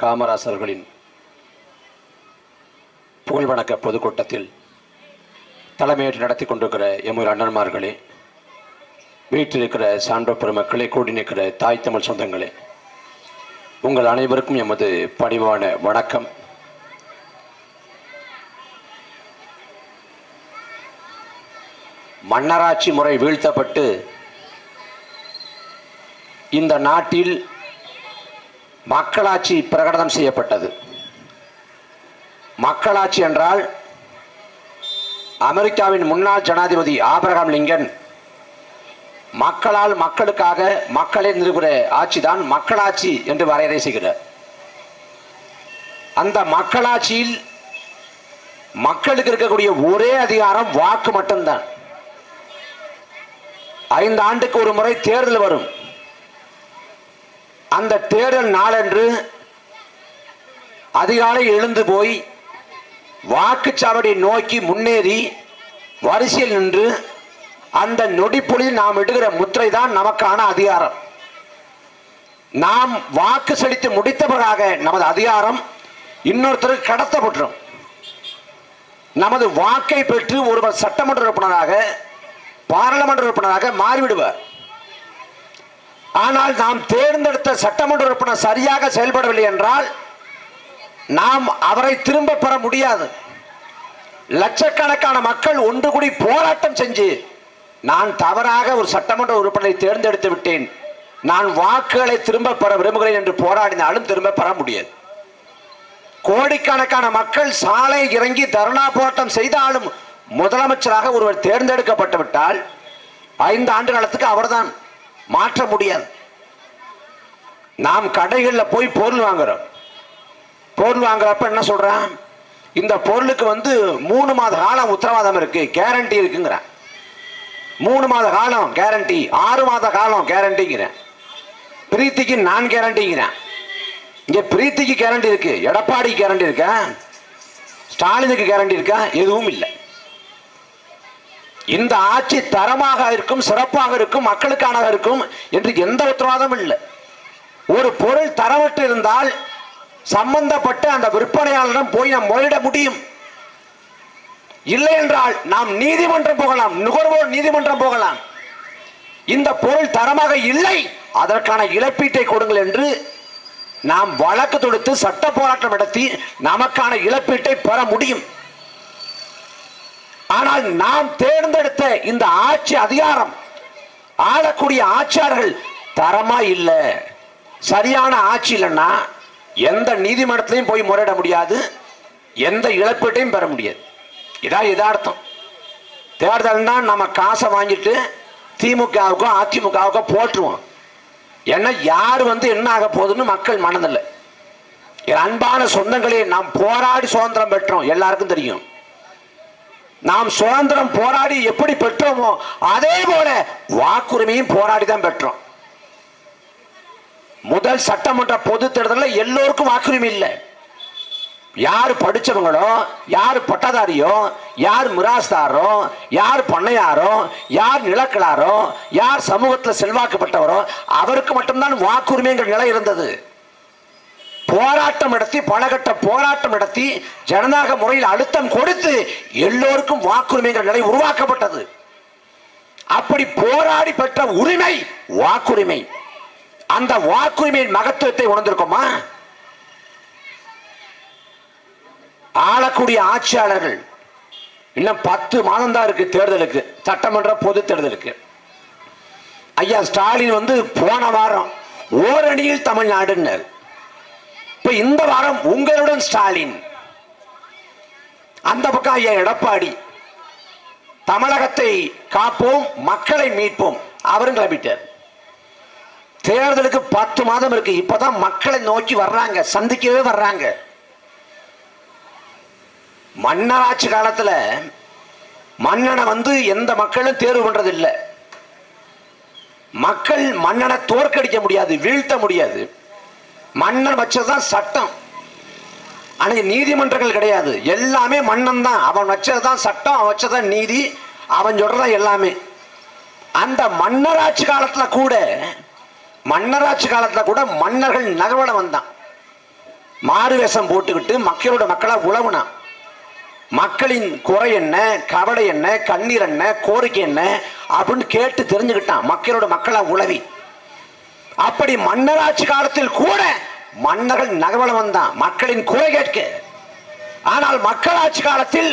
காமராசர்களின் புகழ்வணக்க பொதுக்கூட்டத்தில் தலைமையேற்று நடத்தி கொண்டிருக்கிற எமது அண்ணன்மார்களே, வீட்டில் இருக்கிற சான்றோர் பெருமக்களே, கூடி நிற்கிற தாய் தமிழ் சொந்தங்களே, உங்கள் அனைவருக்கும் எமது பணிவான வணக்கம். மன்னராட்சி முறை வீழ்த்தப்பட்டு இந்த நாட்டில் மக்களாட்சி பிரகடனம் செய்யப்பட்டது. மக்களாட்சி என்றால் அமெரிக்காவின் முன்னாள் ஜனாதிபதி ஆபிரகாம் லிங்கன் மக்களால் மக்களுக்காக மக்களை நிறுவுகிற ஆட்சிதான் மக்களாட்சி என்று வரையறை செய்கிறார். அந்த மக்களாட்சியில் மக்களுக்கு இருக்கக்கூடிய ஒரே அதிகாரம் வாக்கு மட்டும்தான். 5 ஆண்டுக்கு ஒரு முறை தேர்தல் வரும். அந்த தேர்தல் நாளன்று அதிகாலை எழுந்து போய் வாக்குச்சாவடியை நோக்கி முன்னேறி வரிசையில் நின்று அந்த நொடிப்பொழுதில் நாம் இடுகிற முத்திரை தான் நமக்கான அதிகாரம். நாம் வாக்கு செலுத்தி முடித்தவராக நமது அதிகாரம் இன்னொருத்தருக்கு கடத்தப்பட்டுரும். நமது வாக்கை பெற்று ஒருவர் சட்டமன்ற உறுப்பினராக, பாராளுமன்ற உறுப்பினராக மாறிவிடுவார். ஆனால் நாம் தேர்ந்தெடுத்த சட்டமன்ற உறுப்பினர் சரியாக செயல்படவில்லை என்றால் நாம் அவரை திரும்ப பெற முடியாது. லட்சக்கணக்கான மக்கள் ஒன்று கூடி போராட்டம் செஞ்சு, நான் தவறாக ஒரு சட்டமன்ற உறுப்பினரை தேர்ந்தெடுத்து விட்டேன், நான் வாக்குகளை திரும்ப பெற விரும்புகிறேன் என்று போராடினாலும் திரும்ப பெற முடியாது. கோடிக்கணக்கான மக்கள் சாலை இறங்கி தர்ணா போராட்டம் செய்தாலும் முதலமைச்சராக ஒருவர் தேர்ந்தெடுக்கப்பட்டு விட்டால் 5 ஆண்டு காலத்துக்கு அவர்தான், மாற்ற முடியாது. நாம் கடைகளில் போய் பொருள் வாங்குறோம். பொருள் வாங்குறப்ப என்ன சொல்றான், இந்த பொருளுக்கு 3 மாத காலம் உத்தரவாதம் இருக்கு, கேரண்டி இருக்குங்கிறான். 3 மாத காலம் கேரண்டி, 6 மாத காலம் கேரண்டிங்கிறேன். பிரீத்திக்கு நான் கேரண்டிங்கிறேன். இங்க பிரீத்திக்கு கேரண்டி இருக்கு, எடப்பாடி கேரண்டி இருக்கா, ஸ்டாலினுக்கு கேரண்டி இருக்கா? எதுவும் இல்லை. இந்த ஆட்சி தரமாக இருக்கும், சிறப்பாக இருக்கும், மக்களுக்கானதாக இருக்கும் என்று எந்த உத்தரவாதமும் இல்லை. ஒரு பொருள் தரமற்று இருந்தால் சம்பந்தப்பட்ட அந்த விற்பனையாளரிடம் போய் நாம் முறையிட முடியும். இல்லை என்றால் நாம் நீதிமன்றம் போகலாம், நுகர்வோர் நீதிமன்றம் போகலாம். இந்த பொருள் தரமாக இல்லை, அதற்கான இழப்பீட்டை கொடுங்கள் என்று நாம் வழக்கு தொடுத்து சட்ட போராட்டம் நடத்தி நமக்கான இழப்பீட்டை பெற முடியும். ஆனால் நாம் தேர்ந்தெடுத்த இந்த ஆட்சி அதிகாரம், ஆளக்கூடிய ஆட்சியாளர்கள் தரமா இல்லை, சரியான ஆட்சி இல்லைன்னா எந்த நீதிமன்றத்திலையும் போய் முறையிட முடியாது, எந்த இழப்பீட்டையும் பெற முடியாது. இதான் யதார்த்தம். தேர்தல்னா நம்ம காசை வாங்கிட்டு திமுகவுக்கோ அதிமுகவுக்கோ போட்டுருவோம். ஏன்னா யார் என்ன ஆக போகுதுன்னு மக்கள் மனதில்லை. அன்பான சொந்தங்களே, நாம் போராடி சுதந்திரம் பெற்றோம், எல்லாருக்கும் தெரியும். நாம் சுதந்திரம் போராடி எப்படி பெற்றோமோ அதே போல வாக்குரிமையும் போராடி தான் பெற்றோம். முதல் சட்டமன்ற பொது தேர்தலில் எல்லோருக்கும் வாக்குரிமை இல்லை. யார் படிச்சவங்களோ, யார் பட்டதாரியோ, யார் மிராஸ்தாரோ, யார் பண்ணையாரோ, யார் நிலக்கலாரோ, யார் சமூகத்தில் செல்வாக்கப்பட்டவரோ அவருக்கு மட்டும்தான் வாக்குரிமைங்கிற நிலை இருந்தது. போராட்டம் நடத்தி, பலகட்ட போராட்டம் நடத்தி, ஜனநாயக முறையில் அழுத்தம் கொடுத்து எல்லோருக்கும் வாக்குரிமைங்கிற நிலை உருவாக்கப்பட்டது. அப்படி போராடி பெற்ற உரிமை வாக்குரிமை. அந்த வாக்குரிமையின் மகத்துவத்தை உணர்ந்திருக்கோமா? ஆளக்கூடிய ஆட்சியாளர்கள் இன்னும் 10 மாதம் தான் இருக்கு தேர்தலுக்கு, சட்டமன்ற பொது தேர்தலுக்கு. ஐயா ஸ்டாலின் போன வாரம் ஓரணியில் தமிழ்நாடுன்னார். இப்ப இந்த வாரம் உங்களுடன் ஸ்டாலின், அந்த பக்கம் ஐயா எடப்பாடி, தமிழகத்தை காப்போம், மக்களை மீட்போம் அவரும் கிளம்பிட்டார். தேர்தலுக்கு 10 மாதம் இருக்கு. இப்பதான் மக்களை நோக்கி வர்றாங்க, சந்திக்கவே வர்றாங்க. மன்னராட்சி காலத்துல மன்னனை எந்த மக்களும் தேர்வு பண்றது இல்லை. மக்கள் மன்னனை தோற்கடிக்க முடியாது, வீழ்த்த முடியாது. மன்னன் வச்சதுதான் சட்டம். ஆனா நீதிமன்றங்கள் கிடையாது, எல்லாமே மன்னன் தான். அவன் வச்சதுதான் சட்டம், அவன் வச்சதான் நீதி, அவன் சொல்றதான் எல்லாமே. அந்த மன்னராட்சி காலத்துல கூட மன்னர்கள் நகர்வலம் வந்தான். மாறு வேஷம் போட்டுக்கிட்டு மக்களோட மக்களா உழவுனா மக்களின் குறை என்ன, கவலை என்ன, கண்ணீர் என்ன, கோரிக்கை என்ன அப்படின்னு கேட்டு தெரிஞ்சுக்கிட்டான். மக்களோட மக்களா உழவி. அப்படி மன்னராட்சி காலத்தில் கூட மன்னர்கள் நகர்வலம் வந்தான் மக்களின் குறை கேட்க. ஆனால் மக்களாட்சி காலத்தில்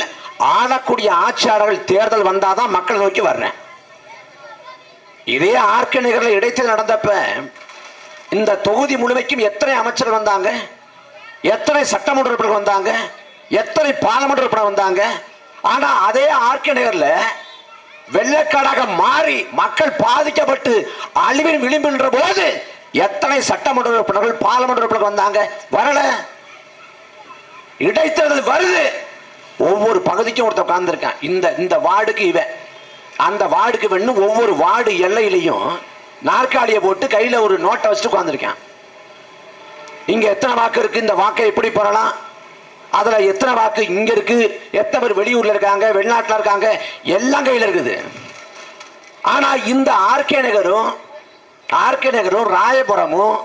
ஆளக்கூடிய ஆட்சியாளர்கள் தேர்தல் வந்தாதான் மக்கள் நோக்கி வர்றேன். இதே ஆர்கே நகரில் இடைத்தேர்தல் நடந்தப்ப இந்த தொகுதி முழுமைக்கும் எத்தனை அமைச்சர்கள் வந்தாங்க, எத்தனை சட்டமன்ற உறுப்பினர்கள் வந்தாங்க, எத்தனை பாராளுமன்ற உறுப்பினர் வந்தாங்க. ஆனா அதே ஆர்கே நகர்ல வெள்ளக்காடாக மாறி மக்கள் பாதிக்கப்பட்டு அழிவின் விளிம்புன்ற போது எத்தனை சட்டமன்ற உறுப்பினர்கள் பாராளுமன்ற உறுப்பினர்கள் வந்தாங்க? வரல. இடைத்தேர்தல் வருது, ஒவ்வொரு பகுதிக்கும் ஒருத்தர் உட்கார்ந்துருக்கான். இந்த வார்டுக்கு இவன், அந்த வார்டுக்கு வேணும். ஒவ்வொரு வார்டு எல்லையிலையும் நாற்காலியை போட்டு கையில ஒரு நோட்டை வச்சுட்டு உட்கார்ந்துருக்கான். இங்க எத்தனை வாக்கு இருக்கு, இந்த வாக்கை எப்படி பெறலாம், அதுல எத்தனை வாக்கு இங்க இருக்கு, எத்தனை பேர் வெளியூர்ல இருக்காங்க, வெளிநாட்டுல இருக்காங்க, எல்லாம் கையில இருக்குது. ஆனா இந்த ஆர்கே நகரும் ராயபுரமும்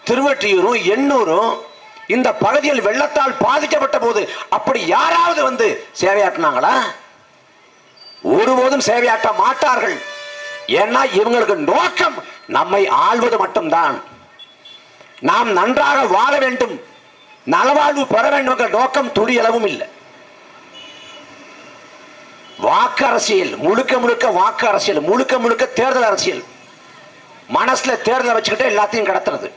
திருவொற்றியூரும் எண்ணூரும் இந்த பகுதியில் வெள்ளத்தால் பாதிக்கப்பட்ட போது அப்படி யாராவது வந்து சேவையாற்றினாங்களா? ஒருபோதும் சேவையாற்ற மாட்டார்கள். ஏன்னா இவங்களுக்கு நோக்கம் நம்மை ஆள்வது மட்டும்தான். நாம் நன்றாக வாழ வேண்டும், நலவாழ்வு பெற வேண்டும் நோக்கம் துளியளவும் இல்லை. வாக்கு அரசியல், முழுக்க முழுக்க வாக்கு அரசியல், முழுக்க முழுக்க தேர்தல் அரசியல். மனசுல தேர்தலை வச்சுக்கிட்டு எல்லாத்தையும் கடத்துறது.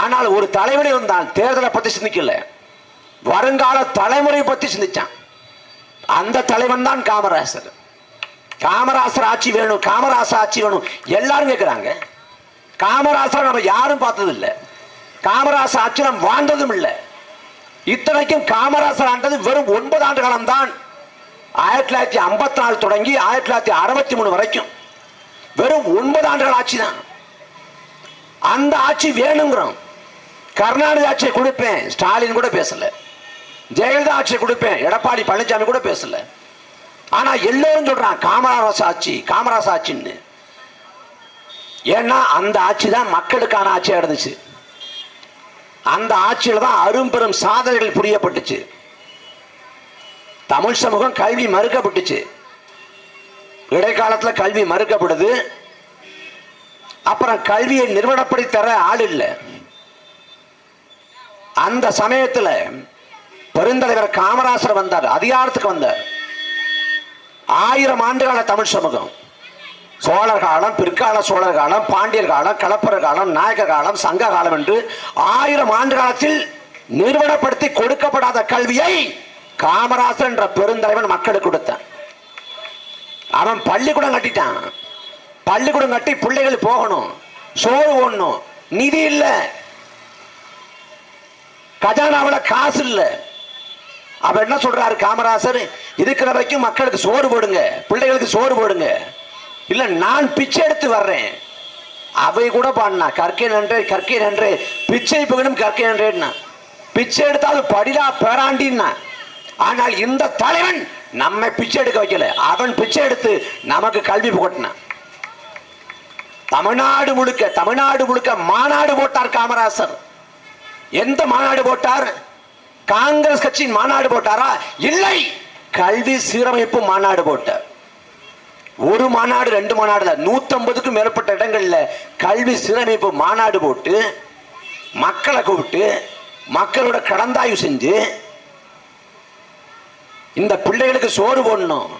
ஆனால் ஒரு தலைவனை வந்தான் தேர்தலை பத்தி சிந்திக்கல, வருங்கால தலைமுறை பத்தி சிந்திச்சான். அந்த தலைவன் தான் காமராசர். காமராசர் ஆட்சி வேணும், காமராசர் ஆட்சி வேணும் எல்லாரும் கேட்கிறாங்க. காமராசர் நம்ம யாரும் பார்த்தது இல்லை, காமராசர் ஆட்சி நாம் வாழ்ந்ததும் இல்லை. இத்தனைக்கும் காமராசர் ஆண்டது வெறும் 9 ஆண்டு காலம் தான். 1954 தொடங்கி 1963 வரைக்கும் வெறும் 9 ஆண்டுகள் ஆட்சி தான். அந்த ஆட்சி வேணுங்கிறோம். கருணாநிதி ஆட்சியை கொடுப்பேன், ஸ்டாலின் கூட பேசல. ஜெயலலிதா ஆட்சியை கொடுப்பேன், எடப்பாடி பழனிசாமி கூட பேசல. ஆனா எல்லோரும் சொல்றான் காமராசர் ஆட்சி, காமராசர் ஆட்சின்னு. ஏன்னா அந்த ஆட்சி தான் மக்களுக்கான ஆட்சியா இருந்துச்சு. அந்த ஆட்சியில தான் அரும்பெரும் சாதனைகள் புரியப்பட்டுச்சு. தமிழ் சமூகம் கல்வி மறுக்கப்பட்டுச்சு. இடைக்காலத்தில் கல்வி மறுக்கப்படுது. அப்புறம் கல்வியை நிறுவனப்படி தர ஆள் இல்லை. அந்த சமயத்தில் பெருந்தலைவர் காமராசர் வந்தார், அதிகாரத்துக்கு வந்தார். 1000 ஆண்டுகால தமிழ் சமூகம், சோழர் காலம், பிற்கால சோழர் காலம், பாண்டியர் காலம், கலப்பர் காலம், நாயக்கர் காலம், சங்க காலம் என்று 1000 ஆண்டு காலத்தில் நிறுவனப்படுத்தி கொடுக்கப்படாத கல்வியை காமராசர் என்ற பெருந்தலைவன் மக்களுக்கு கொடுத்தான். அவன் பள்ளிக்கூடம் கட்டிட்டான். பள்ளிக்கூடம் கட்டி பிள்ளைகள் போகணும், சோறு ஓடணும், நிதி இல்ல, கஜானாவில் காசு இல்ல. அப்ப என்ன சொல்றாரு காமராசர்? இருக்கிற வரைக்கும் மக்களுக்கு சோறு போடுங்க, பிள்ளைகளுக்கு சோறு போடுங்க, இல்ல நான் பிச்சை எடுத்து வர்றேன். அவை கூட பாடினா கற்கை நன்றே கற்கை நன்றே, பிச்சை புகழும் கற்கை நன்றேன்னா. பிச்சை எடுத்தாலும் படிடா பேராண்டின்னா. ஆனால் இந்த தலைவன் நம்மை பிச்சை எடுக்க வைக்கல, அவன் பிச்சை எடுத்து நமக்கு கல்வி புகட்டினான். தமிழ்நாடு முழுக்க மாநாடு போட்டார் காமராசர். எந்த மாநாடு போட்டார்? காங்கிரஸ் கட்சியின் மாநாடு போட்டாரா? இல்லை, கல்வி சீரமைப்பு மாநாடு போட்டார். ஒரு மாநாடு 2 மாநாடு 150க்கும் மேற்பட்ட இடங்கள்ல கல்வி சீரமைப்பு மாநாடு போட்டு மக்களை கூப்பிட்டு மக்களோட கடந்தாய்வு செஞ்சு இந்த பிள்ளைகளுக்கு சோறு போடணும்,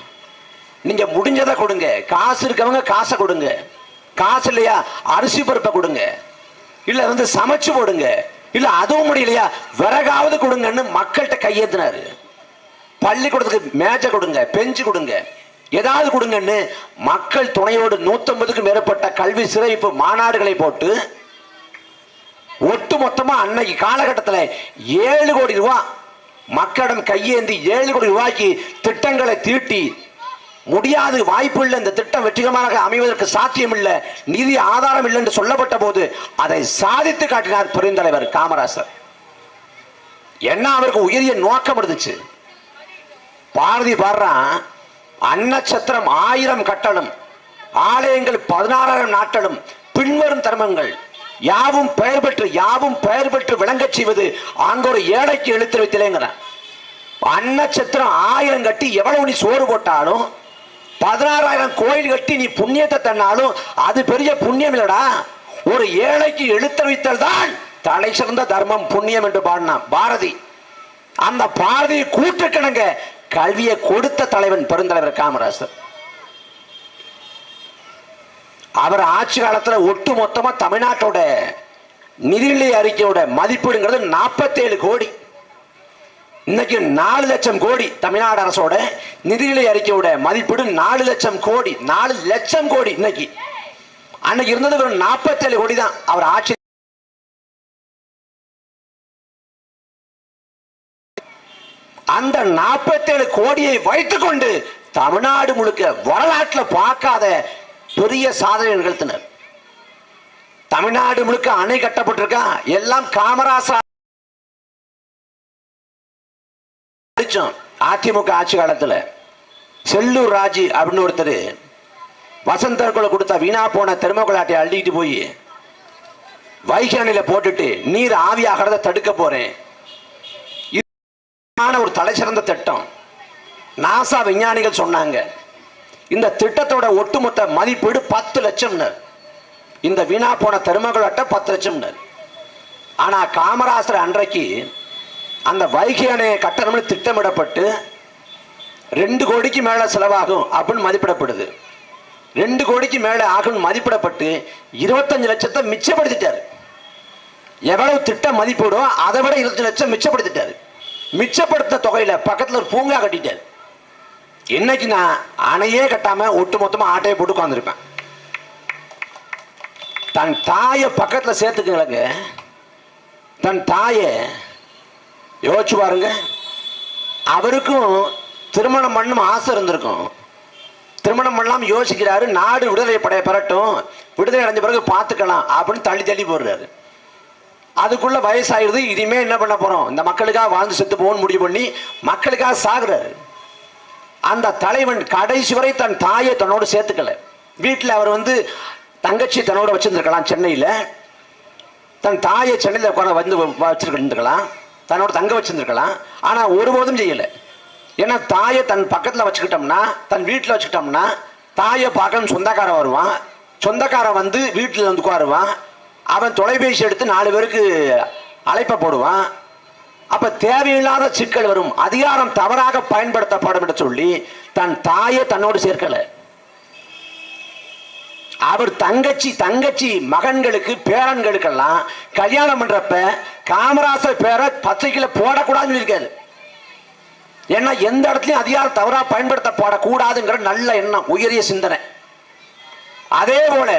நீங்க முடிஞ்சதை கொடுங்க, காசு இருக்கவங்க காசை கொடுங்க, காசு இல்லையா அரிசி பருப்பை கொடுங்க, இல்ல சமைச்சு போடுங்க, இல்ல அதுவும் முடியலையா விறகாவது கொடுங்கன்னு மக்கள்கிட்ட கையேத்தினாரு. பள்ளிக்கூடத்துக்கு மேஜை கொடுங்க, பெஞ்சு கொடுங்க, ஏதாவது கொடுங்கன்னு மக்கள் துணையோடு 150க்கும் மேற்பட்ட கல்வி சிறப்பு மாநாடுகளை போட்டு ஒட்டு மொத்தமா அன்னைக்கு காலகட்டத்தில் 7 கோடி ரூபாய் மக்களிடம் கையேந்தி 7 கோடி ரூபாய்க்கு திட்டங்களை தீட்டி, முடியாது, வாய்ப்பு இல்லை, இந்த திட்டம் வெற்றிகரமாக அமைவதற்கு சாத்தியம் இல்லை, நிதி ஆதாரம் இல்லை என்று சொல்லப்பட்ட போது அதை சாதித்து காட்டினார் பெருந்தலைவர் காமராசர். என்ன அவருக்கு உயரிய நோக்கம் இருந்துச்சு. பாரதி பாடுறான், அன்னச்சத்திரம் 1000 கட்டணும், ஆலயங்கள் 16,000 நாட்டலும், பின்வரும் தர்மங்கள் யாவும் பெயர் பெற்று விளங்கச் செய்வது ஆங்கோரு ஏழைக்கு எழுத்து வைத்திலேங்கிறான். அன்னச்சத்திரம் 1000 கட்டி எவ்வளவு நீ சோறு போட்டாலும் 16,000 கோயில் கட்டி நீ புண்ணியத்தை தன்னாலும் அது பெரிய புண்ணியம் இல்லடா. ஒரு ஏழைக்கு எழுத்தறிவித்தல் தான் தலை சிறந்த தர்மம் புண்ணியம் என்று பாடினான் பாரதி. அந்த பாரதியை கூட்டுக்கிணங்க கல்வியை கொடுத்த தலைவன் பெருந்தலைவர் காமராசர். அவர் ஆட்சி காலத்துல ஒட்டு மொத்தமா தமிழ்நாட்டோட நிதிநிலை அறிக்கையோட மதிப்பீடுங்கிறது 47 கோடி. இன்னைக்கு 4 லட்சம் கோடி. தமிழ்நாடு அரசோட நிதிநிலை அறிக்கையோட மதிப்பீடு 4 லட்சம் கோடி. 4 லட்சம் கோடி இன்னைக்கு. அன்னைக்கு இருந்தது வெறும் 47 கோடி தான். அவர் ஆட்சி அந்த 47 கோடியை வைத்துக் கொண்டு தமிழ்நாடு முழுக்க வரலாற்றில் பார்க்காத பெரிய சாதனை நிகழ்த்தினர். தமிழ்நாடு முழுக்க அணை கட்டப்பட்டிருக்கா எல்லாம் காமராசர் அதிமுக ஆட்சி காலத்தில். செல்லூர் ராஜு அப்படின்னு ஒருத்தர் வசந்தர்குள்ள கொடுத்த வீணா போன தெர்மோகோலாட்டை அள்ளிட்டு போய் வைகை அணையில போட்டுட்டு நீர் ஆவியாகிறத தடுக்க போறேன். ஒரு தலை சிறந்த திட்டம். நாசா விஞ்ஞானிகள் சொன்னாங்க இந்த திட்டத்தோட ஒட்டுமொத்த மதிப்பீடு 10 லட்சம். இந்த வீணா போன தெர்மோகோலாட்டை 10 லட்சம். ஆனா காமராசர் அன்றைக்கு அந்த வைகை அணையை கட்டணம்னு திட்டமிடப்பட்டு 2 கோடிக்கு மேல செலவாகும் அப்படின்னு மதிப்பிடப்படுது. 2 கோடிக்கு மேல ஆகும் மதிப்பிடப்பட்டு 25 லட்சத்தை மிச்சப்படுத்திட்டாரு. எவ்வளவு திட்ட மதிப்பீடோ அதை விட 25 லட்சம் மிச்சப்படுத்திட்டாரு. மிச்சப்படுத்த தொகையில பக்கத்துல ஒரு பூங்கா கட்டிட்டாரு. இன்னைக்கு நான் அணையே கட்டாம ஒட்டு மொத்தமா ஆட்டையை போட்டு உட்கார்ந்துருப்பேன். தன் தாயை பக்கத்துல சேர்த்துக்கங்க. தன் தாயை யோசிச்சு பாருங்க. அவருக்கும் திருமணம் பண்ணும் ஆசை இருந்திருக்கும். திருமணம் பண்ணலாம் யோசிக்கிறாரு. நாடு விடுதலை படைய பெறட்டும், விடுதலை அடைஞ்ச பிறகு பார்த்துக்கலாம் அப்படின்னு தள்ளி போடுறாரு. அதுக்குள்ள வயசாயிருது. இனிமே என்ன பண்ண போறோம், இந்த மக்களுக்காக வாழ்ந்து செத்து போகணும் முடிவு பண்ணி மக்களுக்காக சாகுறாரு. அந்த தலைவன் கடைசி வரை தன் தாயை தன்னோடு சேர்த்துக்கல. வீட்டில் அவர் தங்கச்சி தன்னோட வச்சிருந்திருக்கலாம். சென்னையில் தன் தாயை சென்னையில் உட்கார வச்சிருக்கலாம், தன்னோட தங்க வச்சிருந்திருக்கலாம். ஆனா ஒருபோதும் செய்யல. ஏன்னா தாயை தன் பக்கத்துல வச்சுக்கிட்டோம்னா, தன் வீட்டில் வச்சுக்கிட்டோம்னா தாயை பார்க்கணும் சொந்தக்காரன் வருவான். சொந்தக்காரன் வீட்டில் உட்காருவான். அவன் தொலைபேசி எடுத்து 4 பேருக்கு அழைப்ப போடுவான். அப்ப தேவையில்லாத சிக்கல் வரும். அதிகாரம் தவறாக பயன்படுத்தப்படும் என்று சொல்லி தன் தாயை தன்னோடு சேர்க்கல. அவர் தங்கச்சி மகன்களுக்கு பேரன்களுக்கெல்லாம் கல்யாணம் பண்றப்ப காமராசர் பேரை பத்திரிகையில போடக்கூடாதுன்னு சொல்லியிருக்காரு. ஏன்னா எந்த இடத்துலயும் அதிகாரம் தவறா பயன்படுத்தப்படக்கூடாதுங்கிற நல்ல எண்ணம், உயரிய சிந்தனை. அதே போல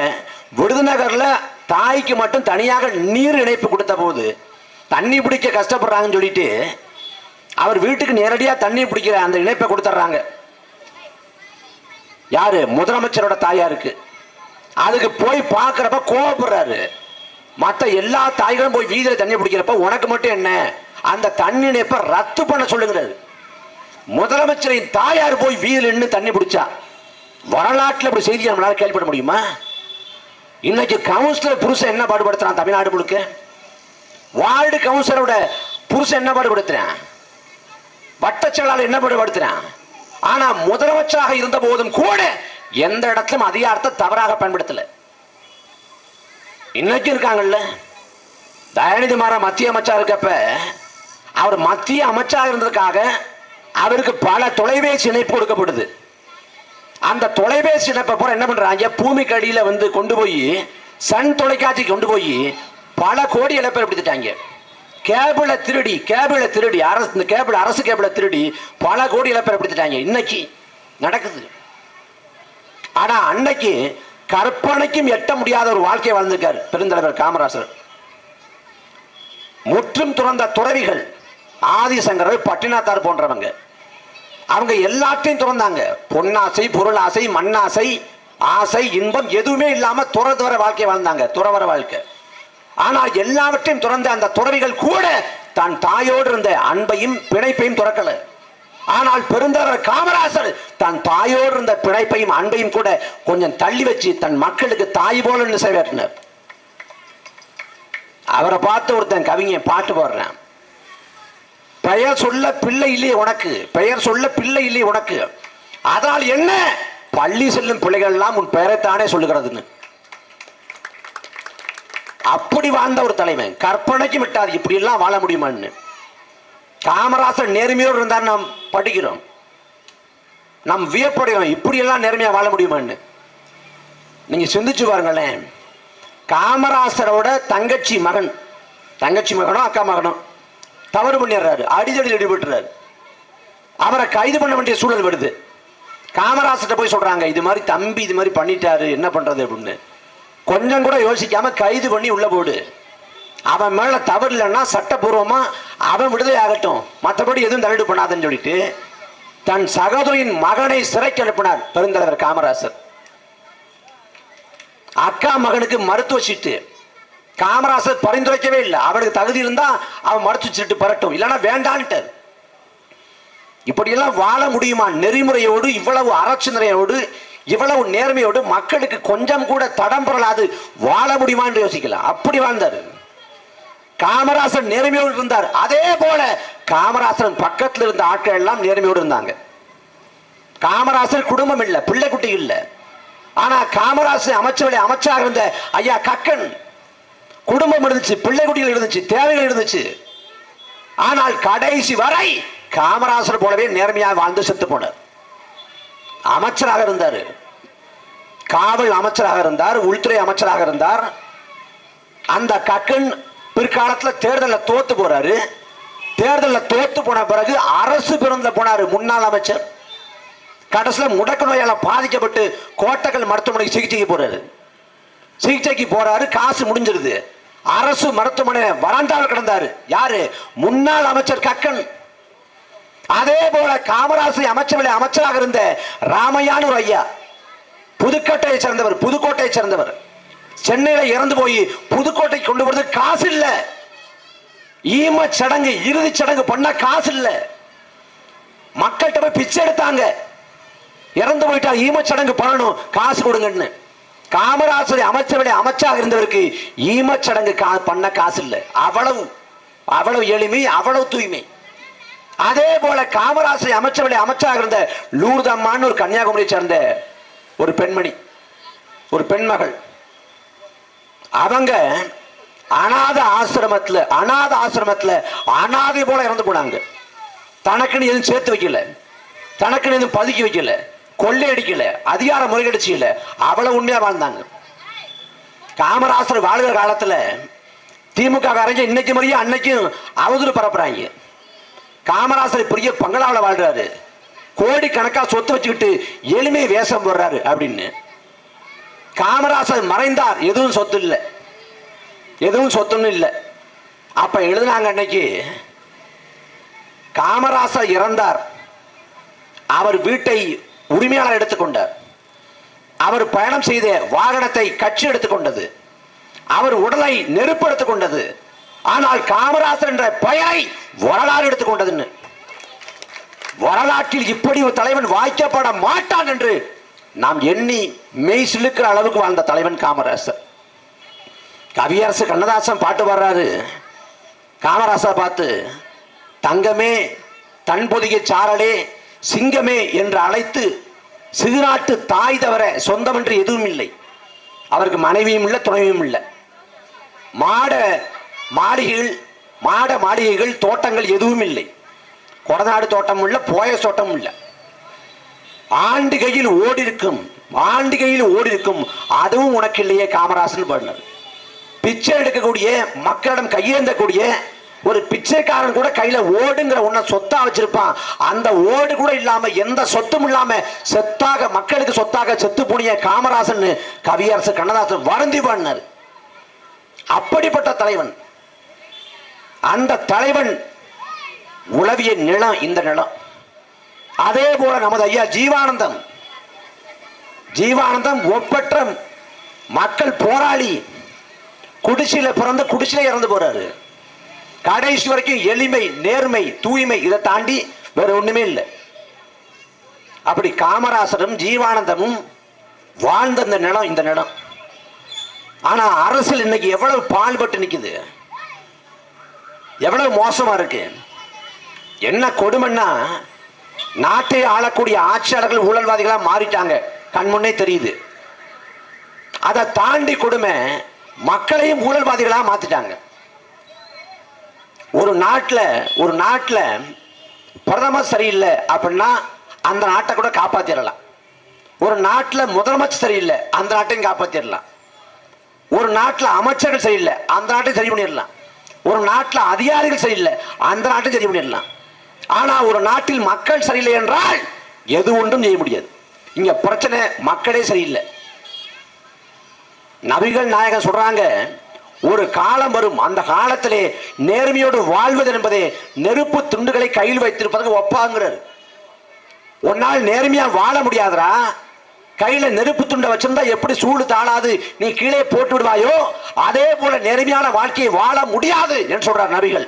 விருதுநகர்ல தாய்க்கு மட்டும் தனியாக நீர் இணைப்பு கொடுத்த போது தண்ணி பிடிக்க கஷ்டப்படுறாங்கன்னு சொல்லிட்டு அவர் வீட்டுக்கு நேரடியா தண்ணி பிடிக்கிற அந்த இணைப்பை கொடுத்துட்றாங்க. யாரு? முதலமைச்சரோட தாயாருக்கு. அதுக்கு போய் பார்க்கிறப்ப கோவப்படுறாரு. மற்ற எல்லா தாய்களும் போய் வீதியில தண்ணி பிடிக்கிறப்ப உனக்கு மட்டும் என்ன, அந்த தண்ணி இணைப்பை ரத்து பண்ண சொல்லுங்கிறாரு. முதலமைச்சரின் தாயார் போய் வீதியில் நின்று தண்ணி பிடிச்சா வரலாற்றில் இப்படி செய்தி நம்மளால கேள்விப்பட முடியுமா? இன்னைக்கு கவுன்சிலர் புருஷன் என்ன பாடுபடுத்துறான் தமிழ்நாடு முழுக்க? வார்டு கவுன்சிலரோட புருஷன் என்ன பாடுபடுத்துறான்? வட்ட செயலாளர் என்ன பாடுபடுத்துறான்? ஆனா முதலமைச்சராக இருந்த போதும் கூட எந்த இடத்திலும் அதிகாரத்தை தவறாக பயன்படுத்தல. இன்னைக்கு இருக்காங்கல்ல, தயாநிதி மாறன் மத்திய அமைச்சா இருக்கப்ப அவர் மத்திய அமைச்சராக இருந்ததுக்காக அவருக்கு பல தொலைபேசி இணைப்பு கொடுக்கப்படுது. அந்த தொலைபேசி இணைப்பை பூரா என்ன பண்றாங்க, பூமிக்கு அடியில கொண்டு போய் சன் தொலைக்காட்சி கொண்டு போய் பல கோடி இழப்பை எடுத்துட்டாங்க. கேபிளை திருடி அரசு கேபிளை திருடி பல கோடி இழப்பை எடுத்துட்டாங்க. இன்னைக்கு நடக்குது. ஆனா அன்னைக்கு கற்பனைக்கும் எட்ட முடியாத ஒரு வாழ்க்கையை வாழ்ந்திருக்கார் பெருந்தலைவர் காமராசர். முற்றும் துறந்த துறவிகள் ஆதிசங்கரர், பட்டினத்தார் போன்றவங்க, அவங்க எல்லாத்தையும் துறந்தாங்க. பொன்னாசை, பொருளாசை, மண்ணாசை, ஆசை, இன்பம் எதுவுமே இல்லாம துறவர வாழ்க்கை வாழ்ந்தாங்க, துறவர வாழ்க்கை. ஆனால் எல்லாவற்றையும் துறந்த அந்த துறவிகள் கூட தன் தாயோடு இருந்த அன்பையும் பிணைப்பையும் துறக்கல. ஆனால் பெருந்தலைவர் காமராசர் தன் தாயோடு இருந்த பிணைப்பையும் அன்பையும் கூட கொஞ்சம் தள்ளி வச்சு தன் மக்களுக்கு தாய் போல சேவையாற்றினார். அவரை பார்த்து ஒருத்தன் கவிஞன் பாட்டு போடுறேன். பெயர் சொல்ல பிள்ளை இல்லையே உனக்கு, பெயர் சொல்ல பிள்ளை இல்லையே உனக்கு, அதனால் என்ன, பள்ளி செல்லும் பிள்ளைகள் எல்லாம் உன் பெயரைத்தானே சொல்லுகிறதுன்னு. அப்படி வாழ்ந்த ஒரு தலைவன். கற்பனைக்கு விட்டாது இப்படி எல்லாம் வாழ முடியுமான்னு. காமராசர் நேர்மையோடு இருந்தார் நாம் படிக்கிறோம், நாம் வியப்படையோம். இப்படி எல்லாம் நேர்மையா வாழ முடியுமான்னு நீங்க சிந்திச்சு பாருங்களேன். காமராசரோட தங்கச்சி மகனோ அக்கா மகனோ தவறு பண்ணிடுறாரு, அடிதடியில் ஈடுபட்டுறாரு. அவரை கைது பண்ண வேண்டிய சூழல் வருது. காமராசர்கிட்ட போய் சொல்றாங்க, இது மாதிரி தம்பி இது மாதிரி பண்ணிட்டாரு, என்ன பண்றது அப்படின்னு. கொஞ்சம் கூட யோசிக்காம கைது பண்ணி உள்ள போடு, அவன் மேல தவறு இல்லைன்னா சட்டப்பூர்வமா அவன் விடுதலை ஆகட்டும், மற்றபடி எதுவும் தலையீடு பண்ணாதுன்னு சொல்லிட்டு தன் சகோதரியின் மகனை சிறைக்கு அனுப்பினார் பெருந்தலைவர் காமராசர். அக்கா மகனுக்கு மருத்துவ சீட்டு காமராசர் பரிந்துரைக்கவே இல்லை. அவனுக்கு தகுதி இருந்தா அவன் மருத்துவ சீட்டு பெறட்டும், இல்லைன்னா வேண்டான்ட்டு. இப்படியெல்லாம் வாழ முடியுமா? நெறிமுறையோடு, இவ்வளவு அறச்சிந்தனையோடு, இவ்வளவு நேர்மையோடு மக்களுக்கு கொஞ்சம் கூட தடம் பெறலாது வாழ முடியுமா என்று யோசிக்கலாம். அப்படி வாழ்ந்தார் காமராசர், நேர்மையோடு இருந்தார். அதே போல காமராசர் பக்கத்தில் இருந்த ஆட்கள் எல்லாம் நேர்மையோடு இருந்தாங்க. காமராசர் குடும்பம் இல்லை, பிள்ளை குட்டி இல்லை. ஆனா காமராசர் அமைச்சருடைய அமைச்சராக இருந்த ஐயா கக்கன் குடும்பம் இருந்துச்சு, பிள்ளை குட்டிகள் இருந்துச்சு, தேவைகள் இருந்துச்சு. ஆனால் கடைசி வரை காமராசர் போலவே நேர்மையாக வாழ்ந்து செத்து போனார். அமைச்சராக இருந்தார், காவல் அமைச்சராக இருந்தார், உள்துறை அமைச்சராக இருந்தார். அந்த கக்கன் பிற்காலத்தில் தேர்தலில் தோத்து போறாரு. தேர்தலில் தோத்து போன பிறகு அரசு பிறந்த போனாரு முன்னாள் அமைச்சர். கடைசியில் முடக்க நோயால பாதிக்கப்பட்டு கோட்டக்கல் மருத்துவமனைக்கு சிகிச்சைக்கு போறாரு. காசு முடிஞ்சிருது. அரசு மருத்துவமனை வராண்டாவில் கிடந்தாரு. யாரு? முன்னாள் அமைச்சர் கக்கன். அதே போல காமராசர் அமைச்சராக இருந்த ராமையானு ஐயா புதுக்கோட்டையை சேர்ந்தவர். சென்னையில இறந்து போய் புதுக்கோட்டை கொண்டு போறது காசு இல்ல. ஈம சடங்கு, இறுதி சடங்கு பண்ண காசு இல்ல. மக்கள்கிட்ட போய் பிச்சை எடுத்தாங்க. இறந்து போயிட்டா ஈம சடங்கு பண்ணணும், காசு கொடுங்கன்னு. காமராசர் அமைச்சராக இருந்தவருக்கு ஈம சடங்கு பண்ண காசு இல்ல. அவ்வளவு எளிமை, அவ்வளவு தூய்மை. அதே போல காமராசர் அமைச்சராக இருந்த லூர்தம்மான்னு ஒரு கன்னியாகுமரியை சேர்ந்த ஒரு பெண்மணி, ஒரு பெண்மகள். அவங்க அநாத ஆசிரமத்தில் அநாதை போல இறந்து போனாங்க. தனக்குன்னு எதுவும் சேர்த்து வைக்கல, தனக்குன்னு எதுவும் பதுக்கி வைக்கல, கொள்ளை அடிக்கல, அதிகார முறைகேடு செய்யல. அவ்வளவு உண்மையா வாழ்ந்தாங்க. காமராசர் வாழ்கிற காலத்துல திமுக இன்னைக்கு முறையும் அன்னைக்கும் அவதூறு பரப்புறாங்க. காமராசர் பெரிய பங்களாவில் வாழ்றாரு, கோடி கணக்கா சொத்து வச்சுக்கிட்டு எளிமை வேஷம் போடுறாரு அப்படின்னு. காமராசர் மறைந்தார், எதுவும் சொத்துன்னு இல்லை. அப்ப எழுதினாங்க அன்னைக்கு, காமராசர் இறந்தார், அவர் வீட்டை உரிமையாளர் எடுத்துக்கொண்டார், அவர் பயணம் செய்த வாகனத்தை கட்சி எடுத்துக்கொண்டது, அவர் உடலை நெருப்பு எடுத்துக்கொண்டது. ஆனால் காமராசர் என்ற பெயரை வரலாறு எடுத்துக்கொண்டதுன்னு. வரலாற்றில் இப்படி ஒரு தலைவன் வாய்க்கப்பட மாட்டான் என்று நாம் எண்ணி மெய் சிலுக்கிற அளவுக்கு வாழ்ந்த தலைவன் காமராசர். கவியரசு கண்ணதாசன் பாட்டு பாடுறாரு காமராசர் பார்த்து, தங்கமே தன் பொதிகை சாரலே சிங்கமே என்று அழைத்து, சிறுநாட்டு தாய் தவிர சொந்தம் என்று எதுவும் இல்லை. அவருக்கு மனைவியும் இல்லை, துணைவியும் இல்லை. மாட மாளிகைகள் தோட்டங்கள் எதுவும் இல்லை. கொடநாடு தோட்டம் இல்லை, போயஸ் தோட்டம் இல்லை. ஆண்டு கையில் ஓடி இருக்கும் அதுவும் உனக்கு இல்லையே காமராசன் பாடினார். பிச்சை எடுக்கக்கூடிய, மக்களிடம் கையேந்தக்கூடிய ஒரு பிச்சைக்காரன் கூட கையில ஓடுங்கிற ஒன்ன சொத்தா வச்சிருப்பான். அந்த ஓடு கூட இல்லாம, எந்த சொத்தும் இல்லாம செத்தாக, மக்களுக்கு சொத்தாக செத்து போனிய காமராசன் கவியரசு கண்ணதாசன் வருந்தி பாடினார். அப்படிப்பட்ட தலைவன். அந்த தலைவன் உளவிய நிலம் இந்த நிலம். அதே போல நமது ஐயா ஜீவானந்தம் ஒப்பற்ற மக்கள் போராளி. குடிசையில பிறந்த குடிசையில இறந்து போறாரு. கடைசி வரைக்கும் எளிமை, நேர்மை, தூய்மை, இதை தாண்டி வேற ஒண்ணுமே இல்லை. அப்படி காமராசரும் ஜீவானந்தமும் வாழ்ந்த இந்த நிலம். ஆனா அரசியல் இன்னைக்கு எவ்வளவு பால்பட்டு நிக்குது. எவ்வளவு மோசமா இருக்கு. என்ன கொடுமைன்னா, நாட்டை ஆளக்கூடிய ஆட்சியாளர்கள் ஊழல்வாதிகளா மாறிட்டாங்க, கண்முன்னே தெரியுது. அதை தாண்டி கொடுமை, மக்களையும் ஊழல்வாதிகளா மாத்திட்டாங்க. ஒரு நாட்டில் பிரதமர் சரியில்லை அப்படின்னா அந்த நாட்டை கூட காப்பாத்திடலாம். ஒரு நாட்டில் முதலமைச்சர் சரியில்லை, அந்த நாட்டையும் காப்பாத்திடலாம். ஒரு நாட்டில் அமைச்சர்கள் சரியில்லை, அந்த நாட்டையும் சரி பண்ணிடலாம். ஒரு நாட்டில் அதிகாரிகள் சரியில்லை, அந்த நாட்டையும் சரி பண்ணிடலாம். ஆனா ஒரு நாட்டில் மக்கள் சரியில்லை என்றால் எது ஒன்றும் செய்ய முடியாது. இங்க பிரச்சனை மக்களே சரியில்லை. நபிகள் நாயகம் சொல்றாங்க, ஒரு காலம் வரும், அந்த காலத்திலே நேர்மையோடு வாழ்வது என்பதே நெருப்பு துண்டுகளை கையில் வைத்திருப்பதற்கு ஒப்பாங்கிறார். ஒரு நாள் நேர்மையா வாழ முடியாதரா, கையில நெருப்பு துண்டை வச்சிருந்தா எப்படி சூடு தாளாது நீ கீழே போட்டு விடுவாயோ, அதே போல நேர்மையான வாழ்க்கையை வாழ முடியாது என்று சொல்றார் நபிகள்.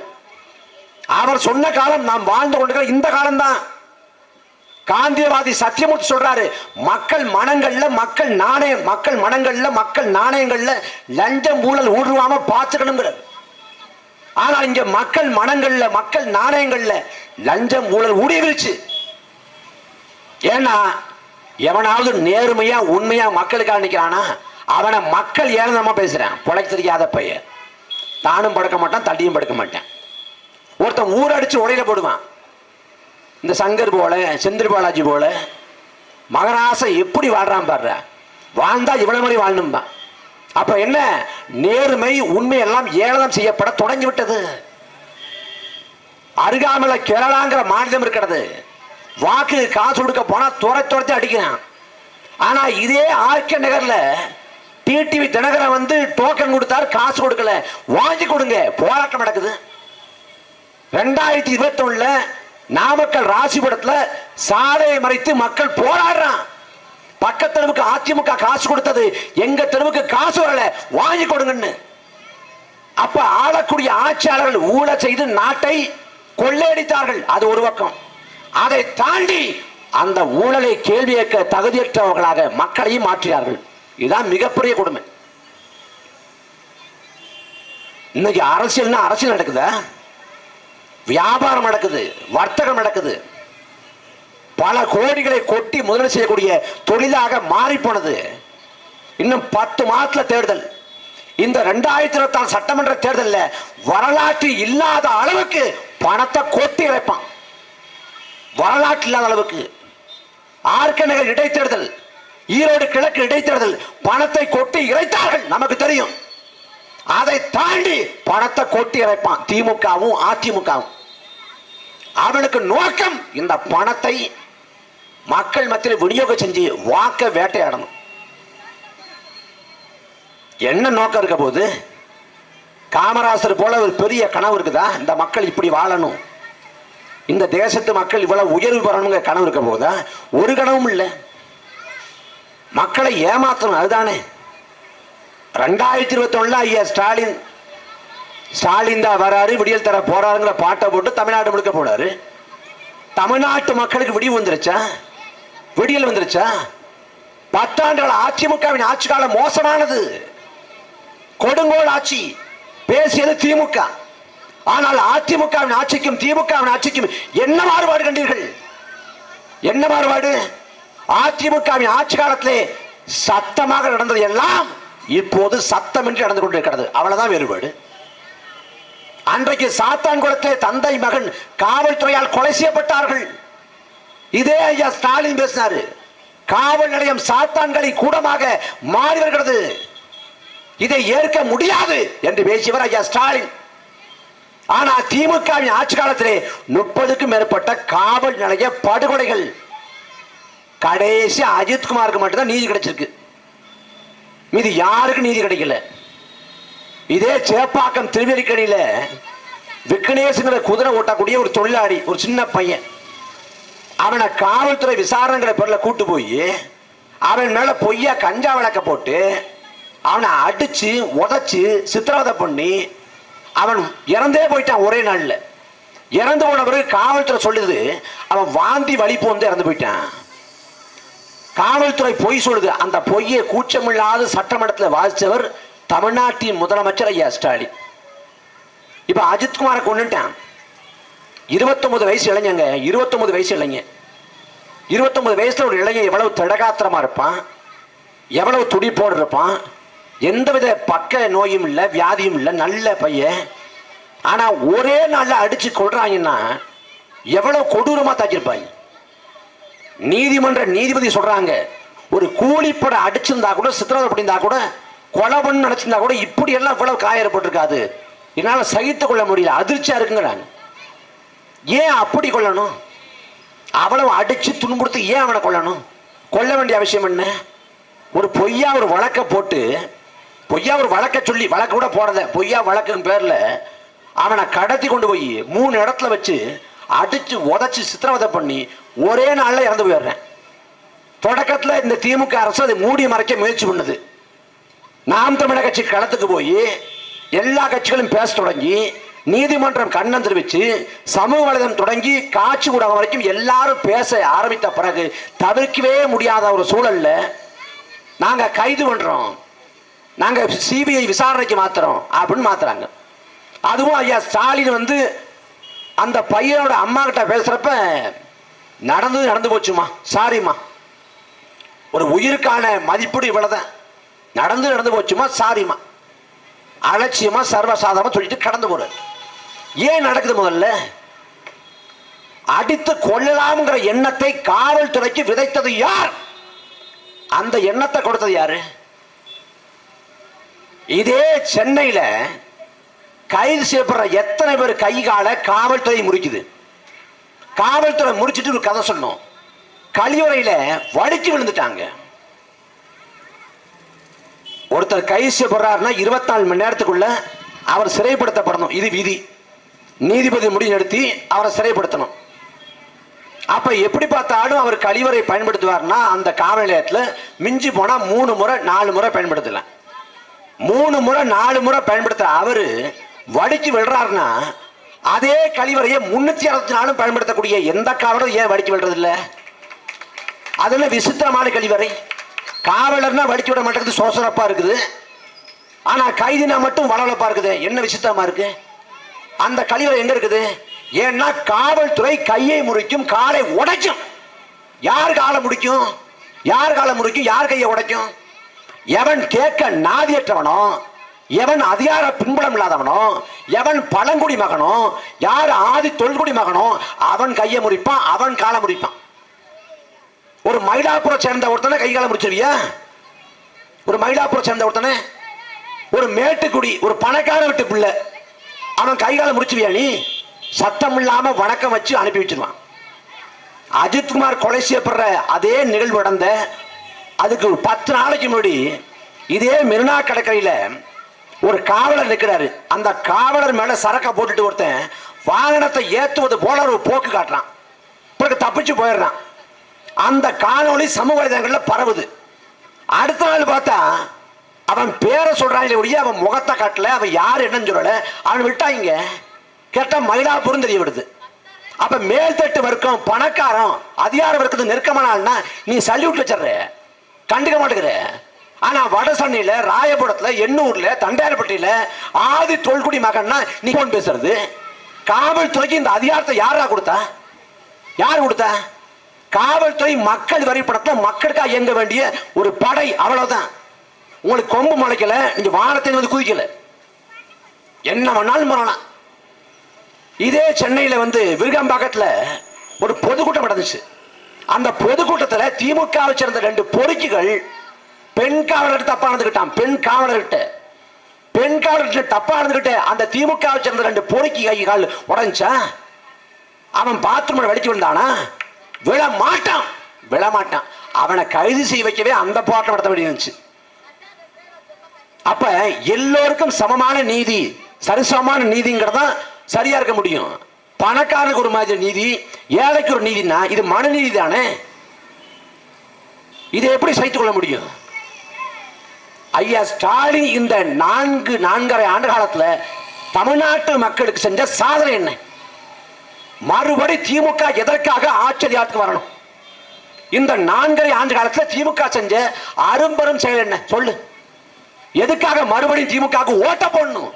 அவர் சொன்ன காலம் நாம் வாழ்ந்து கொண்டிருக்கிற இந்த காலம்தான். காந்தியவாதி சத்தியமூர்த்தி சொல்றாரு, மக்கள் மனங்கள்ல மக்கள் மனங்கள்ல மக்கள் நாணயங்கள்ல லஞ்சம் ஊழல் ஊடுருவாம பார்த்துக்கணுங்கிறார். ஆனால் இங்க மக்கள் மனங்கள்ல மக்கள் நாணயங்கள்ல லஞ்சம் ஊழல் ஊடுருவிச்சு. ஏன்னா எவனாவது நேர்மையா உண்மையா மக்களுக்காக நிக்கிறானா அவனை மக்கள் ஏளனமா பேசுறான். பொழைக்க தெரியாத பையன், தானும் படுக்க மாட்டான், தள்ளியும் படுக்க மாட்டான். ஒருத்தன் ஊரடிச்சு உடையில போடுவான். இந்த சங்கர் போல, செந்தில் பாலாஜி போல மகராசை எப்படி வாழ்றான் பாடுற, வாழ்ந்தா இவ்வளவு மாதிரி வாழணும்பா. அப்ப என்ன, நேர்மை உண்மை எல்லாம் ஏளனம் செய்யப்பட தொடங்கி விட்டது. அருகாமல கேரளாங்கிற மாநிலம் இருக்கிறது, வாக்கு காசு கொடுக்க போனா துரத்தி அடிக்கிறான். ஆனா இதே ஆர்கே நகர்ல டிடிவி தினகரன் வந்து டோக்கன் கொடுத்தாரு, காசு கொடுக்கல, வாங்கி கொடுங்க, போராட்டம் நடக்குது. 2021 நாமக்கல் ராசிபுரத்துல சாலையை மறைத்து மக்கள் போராடுறான். பக்கத்து தெருவுக்கு அதிமுக காசு கொடுத்தது, எங்க தெருவுக்கு காசு வரல, வாங்கி கொடுங்கன்னு. அப்ப ஆளக்கூடிய ஆட்சியாளர்கள் ஊழல் செய்து நாட்டை கொள்ளையடித்தார்கள், அது ஒரு பக்கம். அதை தாண்டி அந்த ஊழலை கேள்வி கேட்க தகுதியற்றவர்களாக மக்களையும் மாற்றினார்கள். இதுதான் மிகப்பெரிய கொடுமை. இன்னைக்கு அரசியல் நடக்குதா, வியாபாரம் நடக்குது, வர்த்தகம் நடக்குது, பல கோடிகளை கொட்டி முதலீடு செய்யக்கூடிய தொழிலாக மாறி போனது. இன்னும் 10 மாதத்துல தேர்தல். இந்த 2026 சட்டமன்ற தேர்தலில் வரலாற்று இல்லாத அளவுக்கு பணத்தை கொட்டி இறைப்பான். வரலாற்று இல்லாத அளவுக்கு. ஆர்கே நகர் இடைத்தேர்தல், ஈரோடு கிழக்கு இடைத்தேர்தல், பணத்தை கொட்டி இறைத்தார்கள், நமக்கு தெரியும். அதை தாண்டி பணத்தை கொட்டி இறைப்பான் திமுகவும் அதிமுகவும். அவனுக்கு நோக்கம் இந்த பணத்தை மக்கள் மத்தியில் விநியோகம் செஞ்சு வாக்க வேட்டையாடணும். என்ன நோக்கம் இருக்க போது? காமராசர் போல ஒரு பெரிய கனவு இருக்குதா, இந்த மக்கள் இப்படி வாழணும், இந்த தேசத்து மக்கள் இவ்வளவு உயர்வு பெறணுங்க கனவு இருக்க போதா? ஒரு கனவும் இல்லை. மக்களை ஏமாற்றணும், அதுதானே. 2021 ஐயா ஸ்டாலின் தான் வராரு, விடியல் தர போறாருங்கிற பாட்டை போட்டு தமிழ்நாடு முழுக்க போனாரு. தமிழ்நாட்டு மக்களுக்கு விடிவு வந்துருச்சா? விடியல் வந்துருச்சா? 10 ஆண்டுகள் அதிமுகவின் ஆட்சி காலம் மோசமானது, கொடுங்கோல் ஆட்சி. பேசியது திமுக. ஆனால் அதிமுகவின் ஆட்சிக்கும் திமுகவின் ஆட்சிக்கும் என்ன மாறுபாடு கண்டீர்கள்? என்ன மாறுபாடு? அதிமுகவின் ஆட்சி காலத்திலே சத்தமாக நடந்தது எல்லாம் இப்போது சத்தமின்றி நடந்து கொண்டிருக்கிறது. அவ்வளவுதான் வேறுபாடு. அன்றைக்கு சாத்தான்குளத்திலே தந்தை மகன் காவல்துறையால் கொலை செய்யப்பட்டார்கள். இதே ஐயா ஸ்டாலின் பேசினாரு, காவல் நிலையம் சாத்தான்களை கூடமாக மாறி வருகிறது, இதை ஏற்க முடியாது என்று பேசியவர் ஐயா ஸ்டாலின். ஆனா திமுகவின் ஆட்சி காலத்திலே 30க்கும் மேற்பட்ட காவல் நிலைய படுகொலைகள். கடைசி அஜித்குமாருக்கு மட்டும்தான் நீதி கிடைச்சிருக்கு, மீது யாருக்கு நீதி கிடைக்கல. இதே சேப்பாக்கம் திருவெளிக்கணியில விக்னேஷ்ங்கிற குதிரை ஓட்டக்கூடிய ஒரு தொழிலாளி, ஒரு சின்ன பையன், அவனை காவல்துறை விசாரணைங்கிற பேர்ல கூட்டு போய் அவன் மேல பொய்யா கஞ்சா விளக்க போட்டு அவனை அடிச்சு உதைச்சு சித்திரவதை பண்ணி அவன் இறந்தே போயிட்டான். ஒரே நாள்ல இறந்து போன பிறகு காவல்துறை சொல்லுது அவன் வாந்தி வலிப்பு வந்து இறந்து போயிட்டான். காவல்துறை பொய் சொல்லுது. அந்த பொய்யை கூச்சமில்லாத சட்டமன்றத்தில் வாசித்தவர் தமிழ்நாட்டின் முதலமைச்சர் ஐயா ஸ்டாலின். இப்ப அஜித்குமாரை கொண்டுட்டான். 29 வயசு இளைஞங்க, 29 வயசு இளைஞ, 29 வயசுல ஒரு இளைஞன் எவ்வளவு திடகாத்திரமா இருப்பான், எவ்வளவு துடிப்போடு இருப்பான், எந்தவித பக்க நோயும் இல்லை, வியாதியும் இல்லை, நல்ல பையன். ஆனா ஒரே நாள்ல அடிச்சு கொள்றாங்கன்னா எவ்வளவு கொடூரமா தாக்கியிருப்பாங்க. நீதிமன்ற நீதிபதி சொல்றாங்க, ஒரு கூலிப்பட அடிச்சிருந்தா கூட, சித்திரவதை பண்ணியிருந்தா கூட, கொலை பண்ணு நினைச்சிருந்தா கூட இப்படி எல்லாம் இவ்வளவு காயம் ஏற்பட்டிருக்காது, என்னால சகித்துக் கொள்ள முடியல, அதிர்ச்சியா இருக்குங்கிறாங்க. ஏன் அப்படி கொள்ளணும்? அவ்வளவு அடிச்சு துன்புறுத்தி ஏன் அவனை கொள்ளணும்? கொல்ல வேண்டிய அவசியம் என்ன? ஒரு பொய்யா ஒரு வழக்க போட்டு, பொய்யா ஒரு வழக்க சொல்லி, வழக்கு கூட போடல, பொய்யா வழக்குன்னு பேர்ல அவனை கடத்தி கொண்டு போய் 3 இடத்துல வச்சு அடிச்சு உதச்சு சித்திரவதை பண்ணி ஒரே நாள்ல இறந்து போயிடுறேன். தொடக்கத்துல இந்த திமுக அரசு அதை மூடி மறைக்க முயற்சி பண்ணுது. நாம் தமிழக கட்சி களத்துக்கு போய் எல்லா கட்சிகளும் பேச தொடங்கி, நீதிமன்றம் கண்ணம் தெரிவிச்சு, சமூக வலைதளம் தொடங்கி, காட்சி ஊடகம் வரைக்கும் எல்லாரும் பேச ஆரம்பித்த பிறகு தவிர்க்கவே முடியாத ஒரு சூழல்ல நாங்க கைது பண்றோம், நாங்க சிபிஐ விசாரணைக்கு மாத்துறோம் அப்படின்னு மாத்துறாங்க. அதுவும் ஐயா ஸ்டாலின் வந்து அந்த பையனோட அம்மா கிட்ட பேசுறப்ப நடந்து போச்சுமா, சாரிம்மா, ஒரு உயிருக்கான மதிப்பீடு இவ்வளவுதான், நடந்து போச்சுமா, சாரிம்மா, அலட்சியமா சர்வசாதாரணமா சொல்லிட்டு கடந்து போற. ஏன் நடக்குது? முதல்ல அடித்து கொள்ளலாம்ங்கிற எண்ணத்தை காவல்துறைக்கு விதைத்தது யார்? அந்த எண்ணத்தை கொடுத்தது யாரு? இதே சென்னையில கைது செய்யப்படுற எத்தனை பேர் கை கால காவல்துறை முறிக்குது. காவல்துறை முறிச்சிட்டு ஒரு கதை சொன்னோம், கழிவறையில வடிச்சு விழுந்துட்டாங்க. ஒருத்தர் கைது செய்யப்படுறாருன்னா 24 மணி நேரத்துக்குள்ள அவர் சிறைப்படுத்தப்படணும், இது விதி. நீதிபதி முடிவு எடுத்து அவரை சிறைப்படுத்தணும். அப்ப எப்படி பார்த்தாலும் அவர் கழிவறை பயன்படுத்துவார்னா அந்த காவல் நிலையத்தில் மிஞ்சி போனா 3 முறை 4 முறை பயன்படுத்தலாம். 3 முறை 4 முறை பயன்படுத்த அவரு வடிச்சு விடுறாருன்னா அதே கழிவறையை 364 பயன்படுத்தக்கூடிய எந்த காவலரும் ஏன் வடிச்சு விடுறது இல்ல? அதுல விசித்திரமான கழிவறை. காவலர்னா வடிச்சு விட மாட்டேங்குது, சோசரப்பா இருக்குது. ஆனா கைதினா மட்டும் வளவளப்பா இருக்குது. என்ன விசித்திரமா இருக்கு? அந்த கழிவறை எங்க இருக்குது? ஏன்னா காவல்துறை கையை முறிக்கும், காலை உடைக்கும். யார் காலை முடிக்கும்? யார் காலை முறிக்கும்? யார் கையை உடைக்கும்? எவன் கேட்க நாதியற்றவனோ, எவன் அதிகார பின்புலம் இல்லாதவனோ, எவன் பழங்குடி மகனோ, யார் ஆதி தொல்குடி மகனோ அவன் கையை முறிப்பான், அவன் காலை முறிப்பான். ஒரு மயிலாப்பூரை சேர்ந்த ஒருத்தனை கை காலை முடிச்சிருவியா? ஒரு மயிலாப்பூரை சேர்ந்த ஒருத்தனை, ஒரு மேட்டுக்குடி ஒரு பணக்கார வீட்டு பிள்ளை, அவன் கை காலை முடிச்சிருவியா? நீ சத்தம் இல்லாம வணக்கம் வச்சு அனுப்பி வச்சிருவான். அஜித்குமார் கொலை செய்யப்படுற அதே நிகழ்வு நடந்த அதுக்கு 10 நாளைக்கு முன்னாடி இதே மெரினா கடற்கரையில ஒரு காவலர் நிற்கிறாரு. அந்த காவலர் மேல சரக்க போட்டுட்டு ஒருத்தன் வாகனத்தை ஏத்துவது போல ஒரு போக்கு காட்டுறான். பிறகு தப்பிச்சு போயிடுறான். அந்த காணொளி சமூக வலைதளங்கள்ல பரவுது. அடுத்த நாள் பார்த்தா அவன் பேரை சொல்றாங்க ஒழிய அவன் முகத்தை காட்டல, அவன் யார் என்னன்னு சொல்லல. அவன் விட்டாங்க. கேட்டா மயிலாப்பூர் தெரிய விடுது. அப்ப மேல்தட்டு வர்க்கம், பணக்காரன், அதிகார வர்க்கத்துக்கு நெருக்கமான நீ சல்யூட் வச்சிடற, கண்டுக்க மாட்டேங்கிற. ஆனா வட சென்னையில, ராயபுரத்துல, எண்ணூர்ல, தண்டையார்பட்டியில ஆதி தொல்குடி மகன்னா நீ போன் பேசுறது. காவல்துறைக்கு இந்த அதிகாரத்தை யாரா கொடுத்தா? யார் கொடுத்தா? காவல்துறை மக்கள் வரி படத்துல மக்களுக்காக இயங்க வேண்டிய ஒரு படை, அவ்வளவுதான். உங்களுக்கு கொம்பு முளைக்கல, நீங்க வானத்தை வந்து குதிக்கல, என்ன வேணாலும் பண்ணலாம். இதே சென்னையில வந்து விருகம்பாக்கத்துல ஒரு பொதுக்கூட்டம் நடந்துச்சு. அந்த பொதுக்கூட்டத்தில் திமுகவை சேர்ந்த 2 பொறுக்கிகள் பெண் காவலர் தப்பா நடந்துக்கிட்டான். பெண் காவலர்கிட்ட தப்பா நடந்துகிட்ட அந்த திமுகவை சேர்ந்த 2 பொறுக்கி கை கால் உடைஞ்சா அவன் பாத்ரூம் வெடிச்சு விழுந்தானா? விழமாட்டான். அவனை கைது செய்ய வைக்கவே அந்த போராட்டம் நடத்த வேண்டியிருந்துச்சு. அப்ப எல்லோருக்கும் சமமான நீதி, சரிசமமான நீதிங்கிறதா சரியா இருக்க முடியும். பணக்காரனுக்கு ஒரு மாதிரி நீதி, ஏழைக்கு ஒரு நீதினா இது மனநீதி தானே. இதை எப்படி சகித்துக் கொள்ள முடியும்? ஐயா ஸ்டாலின் இந்த 4.5 ஆண்டு காலத்துல தமிழ்நாட்டு மக்களுக்கு செஞ்ச சாதனை என்ன? மறுபடி திமுக எதற்காக ஆச்சரியத்துக்கு வரணும்? இந்த 4.5 ஆண்டு காலத்துல திமுக செஞ்ச அரும்பெரும் செயல் என்ன சொல்லு? எதுக்காக மறுபடியும் திமுக ஓட்ட போடணும்?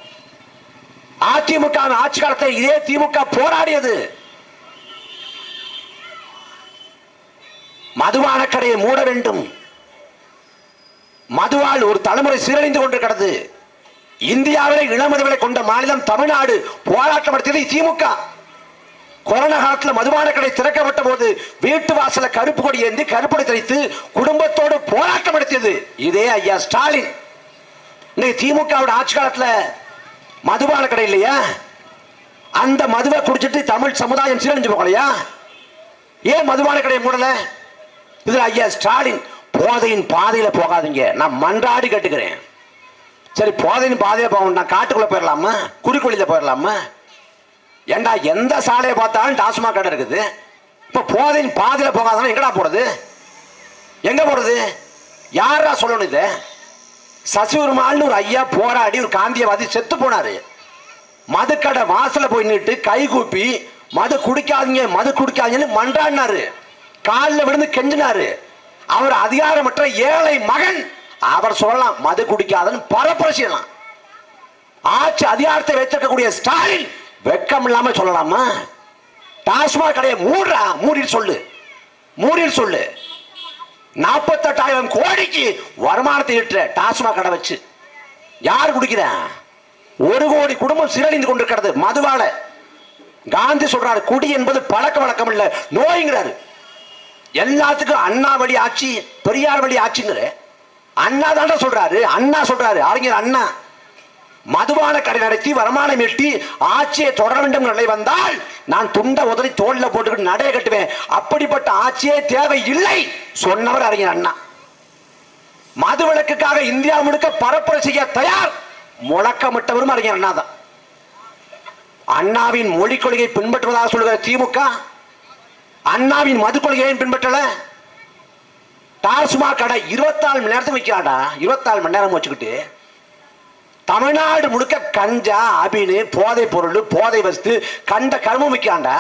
அதிமுக ஆட்சி காலத்தை இதே திமுக போராடியது. மதுபான கடையை மூட வேண்டும். மதுவால் ஒரு தலைமுறை சீரழிந்து கொண்டிருக்கிறது. இந்தியாவிலே இளமதுவிலை கொண்ட மாநிலம் தமிழ்நாடு. போராட்டம் நடத்தியது திமுக. கொரோனா காலத்தில் மதுபான கடை திறக்கப்பட்ட போது வீட்டு வாசல கருப்பு கொடி ஏந்தி கருப்பொடி தெரிவித்து குடும்பத்தோடு போராட்டம் நடத்தியது இதே ஐயா ஸ்டாலின். இன்னைக்கு திமுக ஆட்சி காலத்தில் மதுபான கடை இல்லையா? அந்த மதுவை குடிச்சிட்டு தமிழ் சமுதாயம் சீரழிஞ்சு போகலையா? ஏன் மதுபான கடையை மூடல? இதுல ஐயா ஸ்டாலின் போதையின் பாதையில போகாதீங்க, நான் மன்றாடி கேட்டுக்கிறேன். சரி, போதையின் பாதையில போகணும், நான் காட்டுக்குள்ள போயிடலாமா? குறுக்கோளில போயிடலாமா? ஏண்டா எந்த சாலையை பார்த்தாலும் டாஸ்மாக் கடை இருக்குது. இப்ப போதையின் பாதையில போகாதான் எங்கடா போறது? எங்க போறது? யாரா சொல்லணும்? இது சசிவருமாள்னு ஒரு ஐயா போராடி ஒரு காந்தியவாதி செத்து போனாரு. மதுக்கடை வாசல போய் நின்று கை கூப்பி மது குடிக்காதீங்க மது குடிக்காதீங்கன்னு மன்றாடினாரு. காலில் விழுந்து கெஞ்சினாரு. அவர் அதிகாரமற்ற ஏழை மகன். அவர் சொல்லலாம் மது குடிக்காதன்னு பரப்புரை செய்யலாம். ஆட்சி அதிகாரத்தை வைத்திருக்கக்கூடிய ஸ்டாலின் வெக்கம் இல்லாம சொல்லலாமா? டாஸ்மாக் கடையை மூடுறா, மூடிட்டு சொல்லு, மூடிட்டு சொல்லு. 48,000 கோடிக்கு வருமானத்தை ஈட்டுற டாஸ்மாக் கடை வச்சு யார் குடிக்கிற? 1 கோடி குடும்பம் சீரழிந்து கொண்டிருக்கிறது மதுவால. காந்தி சொல்றாரு குடி என்பது பழக்க வழக்கம் இல்ல, நோய்ங்கிறாரு. எல்லாத்துக்கும் அண்ணா வழி ஆட்சி பெரியார் வழி ஆட்சிங்கிற அண்ணா தாண்டா சொல்றாரு. அண்ணா சொல்றாரு, அறிஞர் அண்ணா. மதுபான கடை நடத்தி வருமானம் ஈட்டி ஆட்சியை தொடர வேண்டும் நிலை வந்தால் நான் துண்டை உதறி தோல்ல போட்டுக்கிட்டு நடைய கட்டுவேன். அப்படிப்பட்ட ஆட்சியே தேவை இல்லை சொன்னவர் அறிஞர் அண்ணா. மது விலக்குக்காக இந்தியா முழுக்க பரப்புரை செய்ய தயார் முழக்கமிட்டவரும் அறிஞர் அண்ணா தான். அண்ணாவின் மொழி கொள்கையை பின்பற்றுவதாக சொல்லுகிற திமுக அண்ணாவின் மது கொள்கையை பின்பற்றல. டாஸ்மாக் கடை 24 மணி நேரத்துக்கு வைக்கிறாடா. 24 மணி நேரம் வச்சுக்கிட்டு தமிழ்நாடு முழுக்க கஞ்சா அபினு போதை பொருள் போதை வஸ்து கண்ட கர்மம் வைக்கிறாண்டா.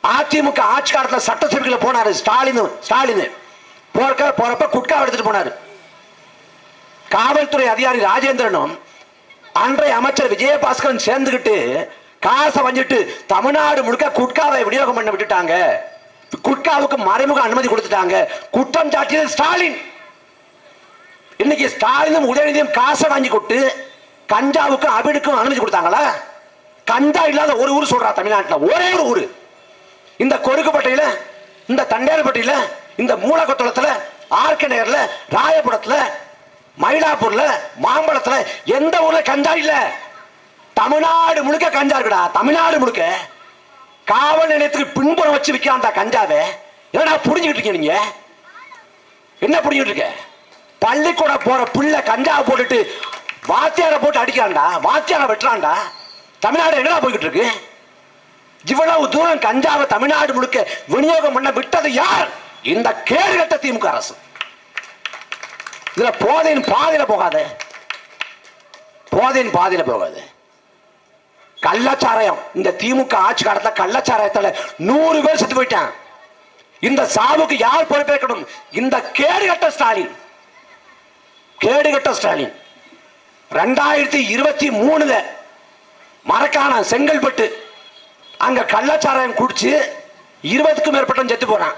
அதிமுக ஆட்சி காலத்தில் சட்டசபைக்குள்ள போனாரு ஸ்டாலின் போறப்ப குட்கா எடுத்துட்டு போனாரு. காவல்துறை அதிகாரி ராஜேந்திரனும் அன்றைய அமைச்சர் விஜயபாஸ்கரன் சேர்ந்துகிட்டு காசை வஞ்சிட்டு தமிழ்நாடு முழுக்க குட்காவை விநியோகம் பண்ண விட்டுட்டாங்க. குட்காவுக்கு மறைமுக அனுமதி கொடுத்துட்டாங்க. குற்றம் சாட்டியது ஸ்டாலின். இன்னைக்கு ஸ்டாலினும் உதயநிதியும் காசை வாங்கி கொட்டு கஞ்சாவுக்கும் அபினுக்கும் அனுமதி கொடுத்தாங்களா? கஞ்சா இல்லாத ஒரு ஊர் சொல்றா தமிழ்நாட்டில், ஒரே ஒரு ஊர். இந்த கொருக்குப்பட்டையில, இந்த தண்டையார்பட்டியில, இந்த மூலக்கொத்தளத்துல, ஆர்கே நகர்ல, ராயபுரத்துல, மயிலாப்பூர்ல, மாம்பழத்துல எந்த ஊர்ல கஞ்சா இல்ல? தமிழ்நாடு முழுக்க கஞ்சா இருக்குடா. தமிழ்நாடு முழுக்க காவல் நிலையத்துக்கு பின்புறம் வச்சு விற்கிறான்டா கஞ்சாவை. என்னடா புடிஞ்சுக்கிட்டு இருக்கீங்க நீங்க? என்ன புடிஞ்சுக்கிட்டு இருக்க? பள்ளிக்கூடம் போற பிள்ளை கஞ்சாவை போட்டுட்டு வாத்தியாரை போட்டு அடிக்கிறான்டா, வாத்தியாரை வெட்டுறான்டா. தமிழ்நாடு எங்கடா போய்கிட்டு இருக்கு? இவ்வளவு தூரம் கஞ்சாவை தமிழ்நாடு முழுக்க விநியோகம் பண்ண விட்டது யார்? இந்த கேடுகட்ட திமுக அரசு. இதுல போதையின் பாதையில போகாத, போதையின் பாதையில போகாது. கள்ளச்சாராயம் இந்த திமுக ஆட்சி காலத்தில் கள்ளச்சாராயத்துல 100 பேர் செத்து போயிட்டான். இந்த சாவுக்கு யார் பொறுப்பேற்கணும்? இந்த கேடுகட்ட ஸ்டாலின். கேடுகட்ட ஸ்டாலின் 2023 மரக்கான செங்கல்பட்டு அங்க கள்ளச்சாராயம் குடிச்சு 20க்கும் மேற்பட்ட செத்து போறான்.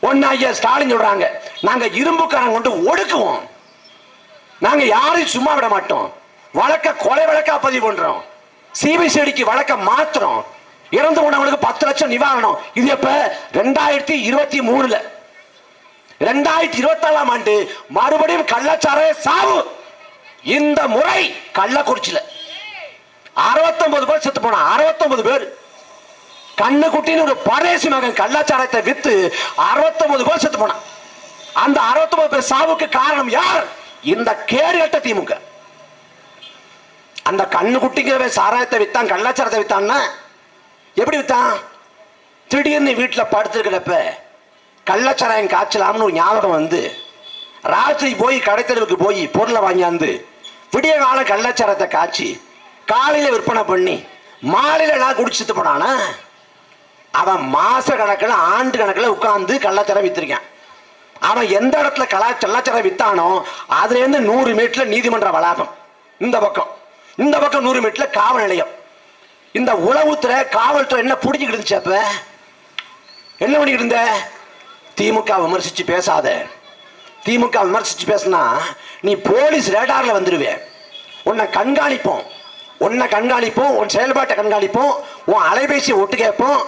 ஒன்னு ஐயா ஸ்டாலின் சொல்றாங்க, நாங்க இரும்புக்காரன் கொண்டு ஒடுக்குவோம், நாங்க யாரையும் சும்மா விட மாட்டோம், வழக்க கொலை வழக்கா பதிவு பண்றோம், சிபிசிஐடிக்கு வழக்க மாத்திரம், இறந்து போனவங்களுக்கு 10 லட்சம் நிவாரணம். இது எப்ப? 2023. 2024ஆம் ஆண்டு மறுபடியும் கள்ளச்சாராய சாவு. இந்த முறை கள்ளக்குறிச்சியில 69 பேர் செத்து போனா. 69 பேர். கண்ணுக்குட்டின்னு ஒரு பரேசி மகன் கள்ளச்சாராயத்தை வித்து 69 பேர் செத்து போனான். அந்த 69 பேர் சாவுக்கு காரணம் யார்? இந்த கேடுகட்ட திமுக. அந்த கண்ணுக்குட்டிங்கிற சாராயத்தை வித்தான், கள்ளச்சாரத்தை வித்தான்னா எப்படி வித்தான்? திடீர்னு வீட்டில் படுத்துருக்கிறப்ப கள்ளச்சாராயம் காய்ச்சலாம்னு ஒரு ஞாபகம் வந்து ராத்திரி போய் கடைத்தெருவுக்கு போய் பொருளை வாங்கியாந்து விடிய காலம் கள்ளச்சாரத்தை காய்ச்சி காலையில விற்பனை பண்ணி மாலையில நான் குடிச்சுட்டு போனானா அவன் மாச கணக்கில் ஆண்டு கணக்கில் உட்கார்ந்து கள்ளச்சாரம் வித்திருக்கான். அவன் எந்த இடத்துல கள்ளச்சாரம் வித்தானோ அதுல இருந்து 100 மீட்டர்ல நீதிமன்ற வளாகம் இந்த பக்கம், இந்த பக்கம் 100 மீட்டர்ல காவல் நிலையம். இந்த உளவுத்துறை காவல்துறை என்ன புடிஞ்சுக்கிட்டு இருந்துச்சு? அப்ப என்ன பண்ணிக்கிட்டு இருந்த? திமுக விமர்சிச்சு பேசாத. திமுக விமர்சிச்சு பேசினா நீ போலீஸ் ரேடார்ல வந்துருவே. உன்னை கண்காணிப்போம், உன் செயல்பாட்டை கண்காணிப்போம், உன் அலைபேசியை ஒட்டு கேட்போம்,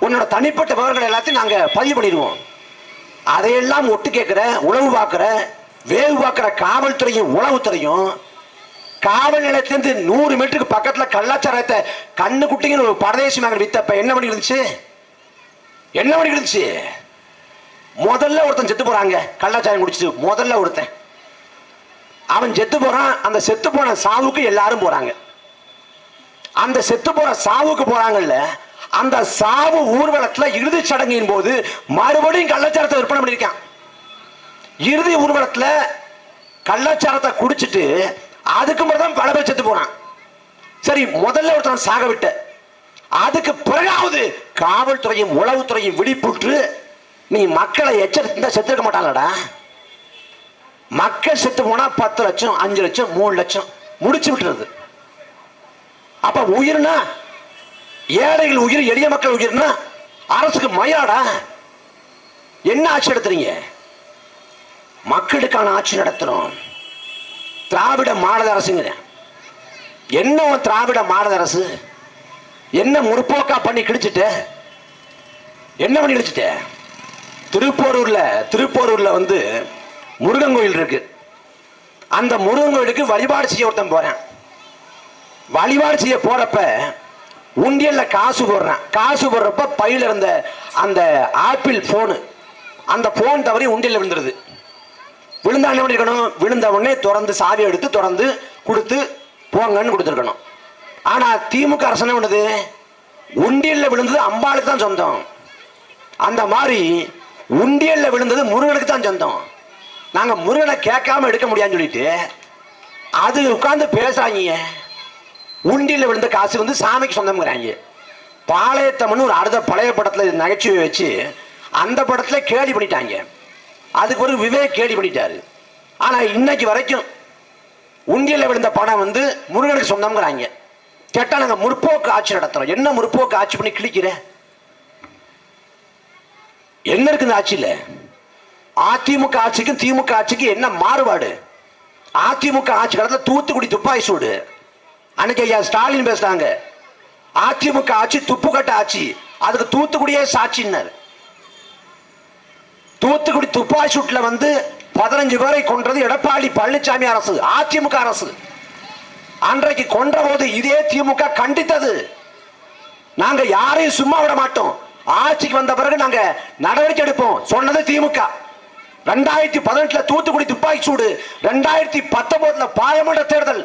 உன்னோட தனிப்பட்ட விவரங்கள் எல்லாத்தையும் நாங்க பதிவு பண்ணிடுவோம். அதையெல்லாம் ஒட்டு கேட்கிற, உளவு பார்க்கிற, வேவு பார்க்கிற காவல்துறையும் உளவுத்துறையும் காவல் நிலையத்திலிருந்து 100 மீட்டருக்கு பக்கத்துல கள்ளச்சாராயத்தை கண்ணு குட்டிங்கன்னு ஒரு பரதேசி மகன் வித்தப்ப என்ன பண்ணி இருந்துச்சு? முதல்ல ஒருத்தன் செத்து போறாங்க, கள்ளச்சாராயம் குடிச்சிட்டு. முதல்ல ஒருத்தன் அவன் செத்து போறான். அந்த செத்து போன சாவுக்கு எல்லாரும் போறாங்க. அந்த செத்து போற சாவுக்கு போறாங்கல்ல, அந்த சாவு ஊர்வலத்துல இறுதி சடங்கின் போது மறுபடியும் கள்ளச்சாரத்தை விற்பனை பண்ணிருக்கான். இறுதி ஊர்வலத்துல கள்ளச்சாரத்தை குடிச்சிட்டு அதுக்கு மட்டும் பல பேர் செத்து போறான். சரி, முதல்ல ஒருத்தன் சாக விட்ட, அதுக்கு பிறகாவது காவல்துறையும் உளவுத்துறையும் விழிப்புற்று நீ மக்களை எச்சரித்தா செத்துக்க மாட்டாங்கடா. மக்கள் செத்து போனா 10 லட்சம், 5 லட்சம், 3 லட்சம் முடிச்சு விட்டுறது. அப்ப உயிர்னா, ஏழைகள் உயிர், எளிய மக்கள் உயிர்னா அரசுக்கு மயாடா. என்ன ஆட்சி நடத்துறீங்க? மக்களுக்கான ஆட்சி நடத்துறோம். திராவிட மாடல் அரசுங்க. என்ன திராவிட மாடல் அரசு? என்ன முற்போக்கா பண்ணி கிழிச்சிட்ட? என்ன பண்ணி கிழிச்சிட்ட? திருப்போரூர்ல வந்து முருகன் கோயில் இருக்கு. அந்த முருகன் கோயிலுக்கு வழிபாடு செய்ய ஒருத்தன் போறேன். வழிபாடு செய்ய போறப்ப உண்டியல்ல காசு போடுறேன். காசு போடுறப்ப பையில இருந்த அந்த ஆப்பிள் போனு, அந்த போன் தவறி உண்டியல்ல விழுந்துருது. விழுந்தா என்ன பண்ணிருக்கணும்? விழுந்த உடனே திறந்து சாவி எடுத்து திறந்து கொடுத்து போங்கன்னு கொடுத்துருக்கணும். ஆனா திமுக அரசு என்ன பண்ணுது? உண்டியல்ல விழுந்தது அம்பாளுக்கு தான் சொந்தம். அந்த மாதிரி உண்டியல்ல விழுந்தது முருகனுக்கு தான் சொந்தம். நாங்க முருகனை கேட்காம எடுக்க முடியாதுன்னு சொல்லிட்டு அது உட்கார்ந்து பேசுறாங்க. உண்டியல்ல விழுந்த காசு வந்து சாமிக்கு சொந்தம்ங்கிறாங்க. பாளையத்தம்மன் ஒரு அடுத்த பழைய படத்துல நகைச்சுவை வச்சு அந்த படத்துல கேலி பண்ணிட்டாங்க. அதுக்கு ஒரு விவேக் கேலி பண்ணிட்டாரு. ஆனா இன்னைக்கு வரைக்கும் உண்டியல்ல விழுந்த பணம் வந்து முருகனுக்கு சொந்தம்ங்கிறாங்க. கேட்டா நாங்க முற்போக்கு ஆட்சி நடத்துறோம். என்ன முற்போக்கு ஆட்சி பண்ணி கிழிக்கிற? என்ன இருக்கு இந்த ஆட்சியில? அதிமுக ஆட்சிக்கும் திமுக ஆட்சிக்கும் என்ன மாறுபாடு? அதிமுக ஆட்சி காலத்துல தூத்துக்குடி துப்பாக்கி சூடு. அன்னைக்கு ஐயா ஸ்டாலின் பேசுறாங்க, அதிமுக ஆட்சி துப்புக்கட்ட ஆட்சி, அதுக்கு தூத்துக்குடியே சாட்சின்னாரு. தூத்துக்குடி துப்பாக்கி சூட்ல வந்து 15 பேரை கொன்றது எடப்பாடி பழனிசாமி அரசு, அதிமுக அரசு. அன்றைக்கு கொன்ற போது இதே திமுக கண்டித்தது. நாங்க யாரையும் சும்மா விட மாட்டோம், ஆட்சிக்கு வந்த பிறகு நாங்க நடவடிக்கை எடுப்போம் சொன்னது திமுக. 2018 தூத்துக்குடி துப்பாக்கி சூடு, 2019 பாராளுமன்ற தேர்தல்,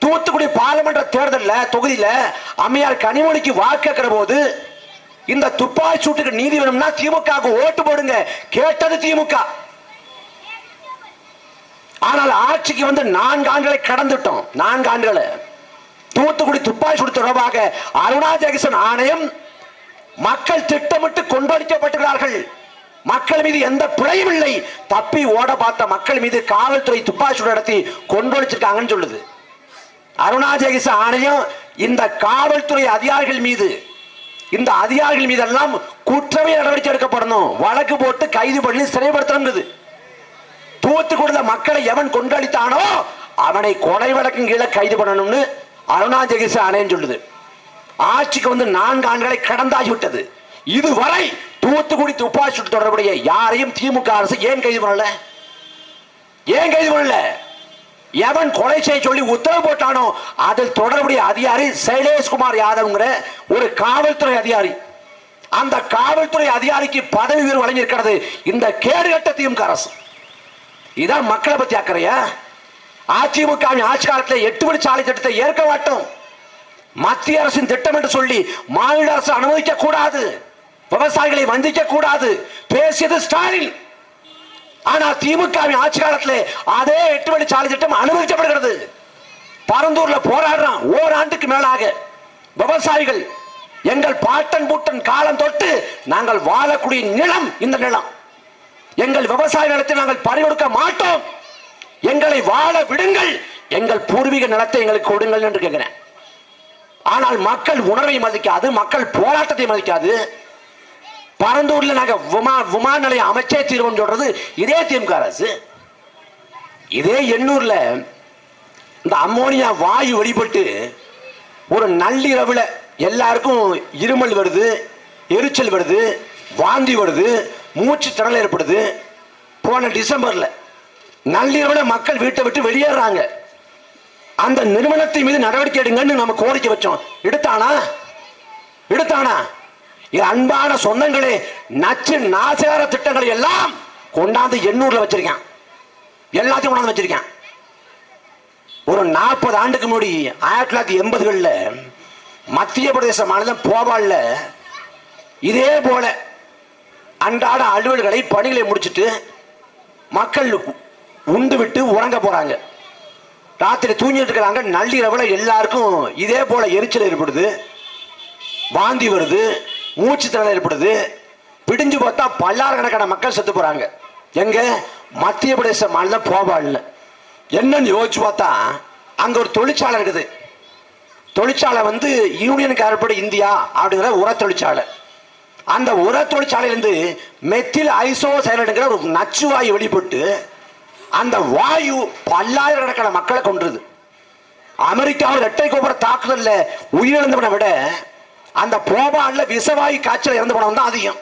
தூத்துக்குடி பாராளுமன்ற தேர்தலில் தொகுதியில அம்மையார் கனிமொழிக்கு வாக்கு போது இந்த துப்பாக்கி சூட்டுக்கு நீதி வேணும்னா திமுக ஓட்டு போடுங்க கேட்டது திமுக. ஆனால் ஆட்சிக்கு வந்து 4 ஆண்டுகளை கடந்துட்டோம். 4 ஆண்டுகளை தூத்துக்குடி துப்பாக்கி சூடு தொடர்பாக அருணா ஜெகதீசன் ஆணையம் மக்கள் திட்டமிட்டு கொண்டடிக்கப்பட்டிருக்கிறார்கள். மக்கள் மீது எந்த பிழையும் இல்லை. தப்பி ஓட பார்த்த மக்கள் மீது காவல்துறை துப்பாக்கி சூடு நடத்தி கொண்டடிச்சிருக்காங்கன்னு சொல்லுது. அருணா ஜெகதீசன் ஆணையம் இந்த காவல்துறை அதிகாரிகள் மீது, இந்த அதிகாரிகள் மீதெல்லாம் குற்றமே நடவடிக்கை எடுக்கப்படணும், வழக்கு போட்டு கைது பண்ணி சிறைப்படுத்தணும். தூத்துக்குடியில மக்களை எவன் கொண்டடித்தானோ அவனை கொலை வழக்கின் கீழே கைது பண்ணணும்னு அருணா ஜெகதீசன் ஆணையம் சொல்லுது. ஆட்சிக்கு வந்து 4 ஆண்டுகளை கடந்தாகிவிட்டது. இதுவரை தூத்துக்குடி துப்பாக்கி சூடு தொடர்புடைய யாரையும் திமுக அரசு ஏன் கைது பண்ணல? ஏன் கைது பண்ணல? எவன் கொலை செய்ய சொல்லி உத்தரவு போட்டானோ அதில் தொடர்புடைய அதிகாரி சைலேஷ்குமார் யாதவ்ங்கிற ஒரு காவல்துறை அதிகாரி. அந்த காவல்துறை அதிகாரிக்கு பதவி உயர்வு வழங்கியிருக்கிறது இந்த கேடுகட்ட திமுக அரசு. இதான் மக்களை பத்தி அக்கறையா? அதிமுக ஆட்சி காலத்தில் 8 வழிச்சாலை திட்டத்தை ஏற்க மாட்டோம், மத்திய அரசின் திட்டம் என்று சொல்லி மாநில அரசு அனுமதிக்க கூடாது, விவசாயிகளை வந்திக்க கூடாது பேசியது ஸ்டாலின். ஆனால் திமுக ஆட்சி காலத்தில் அதே 8 வழிச்சாலை திட்டம் அனுமதிக்கப்படுகிறது. பரந்தூர்ல போராடுறான் ஓராண்டுக்கு மேலாக விவசாயிகள். எங்கள் பாட்டன் பூட்டன் காலம் தொட்டு நாங்கள் வாழக்கூடிய நிலம் இந்த நிலம், எங்கள் விவசாய நிலத்தை நாங்கள் பறிகொடுக்க மாட்டோம், எங்களை வாழ விடுங்கள் எங்கள் பூர்வீக நிலத்தை எங்களுக்கு கொடுங்கள் என்று கேட்கிறேன். ஆனால் மக்கள் உணர்வை மதிக்காது, மக்கள் போராட்டத்தை மதிக்காது. பரந்தூர்ல நாங்க விமான நிலையம் அமைச்சே தீர்வோம் சொல்றது இதே திமுக அரசு. இதே எண்ணூர்ல இந்த அம்மோனியா வாயு வெளிப்பட்டு ஒரு நள்ளிரவுல எல்லாருக்கும் இருமல் வருது, எரிச்சல் வருது, வாந்தி வருது, மூச்சு திணறல் ஏற்படுது. போன டிசம்பர்ல நள்ளிரவுல மக்கள் வீட்டை விட்டு வெளியேறாங்க. அந்த நிறுவனத்தின் மீது நடவடிக்கை எடுங்கன்னு நம்ம கோரிக்கை வச்சோம். எடுத்தானா? அன்பான சொந்தங்களே, நச்சு நாசகார திட்டங்களை எல்லாம் கொண்டாந்து எண்ணூர்ல வச்சிருக்கான். எல்லாத்தையும் கொண்டாந்து வச்சிருக்கான். ஒரு 40 ஆண்டுக்கு முன்னாடி 1980களில் மத்திய பிரதேச மாநிலம் போபால்ல இதே போல அன்றாட அலுவல்களை பணிகளை முடிச்சுட்டு மக்கள் உண்டு விட்டு உறங்க போறாங்க. ராத்திரி தூங்கிட்டு இருக்கிறாங்க. நள்ளிரவுல எல்லாருக்கும் இதே போல எரிச்சல் ஏற்படுது, வாந்தி வருது, மூச்சு திணறல் ஏற்படுது. பிடிஞ்சு பார்த்தா பல்லாயிரக்கணக்கான மக்கள் செத்து போறாங்க. எங்க? மத்திய பிரதேச மாநிலம் போபால்ல. என்னன்னு யோசிச்சு பார்த்தா அங்க ஒரு தொழிற்சாலை இருக்குது. தொழிற்சாலை யூனியன் கார்பைடு இந்தியா அப்படிங்கிற உர தொழிற்சாலை. அந்த உர தொழிற்சாலையிலிருந்து மெத்தில் ஐசோசைனேட்டுங்கிற ஒரு நச்சு வாயு வெளிப்பட்டு அந்த வாயு பல்லாயிரக்கணக்கான மக்களை கொன்றுது. அமெரிக்காவில் இரட்டை கோபுர தாக்குதல்ல உயிரிழந்தவனை விட அந்த போபால்ல விஷவாயு காய்ச்சல் இறந்து போனவன் தான் அதிகம்.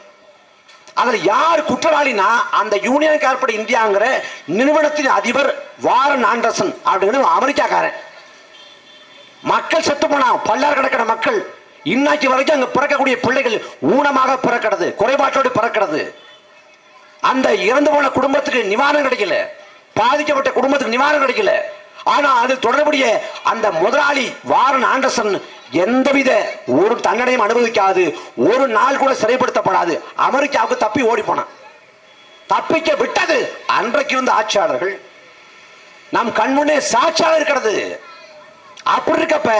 அதுல யார் குற்றவாளினா அந்த யூனியன் கார்பைடு இந்தியாங்கிற நிறுவனத்தின் அதிபர் வாரன் ஆண்டர்சன் அப்படிங்கிற அமெரிக்காக்காரன். மக்கள் செத்து போனா பல்லாயிரக்கணக்கான மக்கள். இன்னைக்கு வரைக்கும் அங்க பிறக்கக்கூடிய பிள்ளைகள் ஊனமாக பிறக்கிறது, குறைபாட்டோடு பிறக்கிறது. அந்த இறந்து போன குடும்பத்துக்கு நிவாரணம் கிடைக்கல, பாதிக்கப்பட்ட குடும்பத்துக்கு நிவாரணம் கிடைக்கல. ஆனா அது தொடர்புடைய அந்த முதலாளி வாரன் ஆண்டர்சன் எந்தவித ஒரு தண்டனையும் அனுபவிக்காது, ஒரு நாள் கூட சிறைப்படுத்தப்படாது, அமெரிக்காவுக்கு தப்பி ஓடி போனான். தப்பிக்க விட்டது அன்றைக்கு இருந்த ஆட்சியாளர்கள். நம் கண்முன்னே சாட்சியாக இருக்கிறது. அப்படி இருக்கப்ப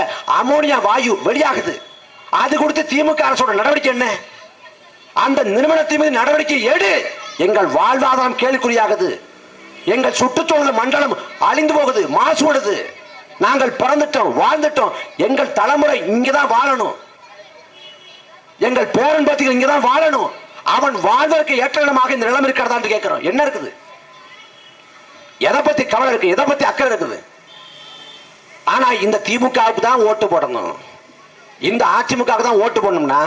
அமோனியா வாயு வெளியாகுது. அது கொடுத்து திமுக அரசோட நடவடிக்கை என்ன? அந்த நிறுவனத்தின் மீது நடவடிக்கை எடு. எங்கள் வாழ்வாதாரம் கேள்விக்குறியாகுது. எங்கள் சுற்றுச்சூழல் மண்டலம் அழிந்து போகுது, மாசுபடுது. நாங்கள் பிறந்துட்டோம், வாழ்ந்துட்டோம். எங்கள் தலைமுறை இங்கதான் வாழணும். எங்கள் பேரன் பத்திகள் இங்கதான் வாழணும். அவன் வாழ்வதற்கு ஏற்ற இடமாக இந்த நிலம் இருக்கிறதா என்று கேட்கிறோம். என்ன இருக்குது? எதை பத்தி கவலை இருக்கு? எதை பத்தி அக்கறை இருக்குது? ஆனா இந்த திமுகவுக்கு தான் ஓட்டு போடணும், இந்த அதிமுகவுக்கு தான் ஓட்டு போடணும்னா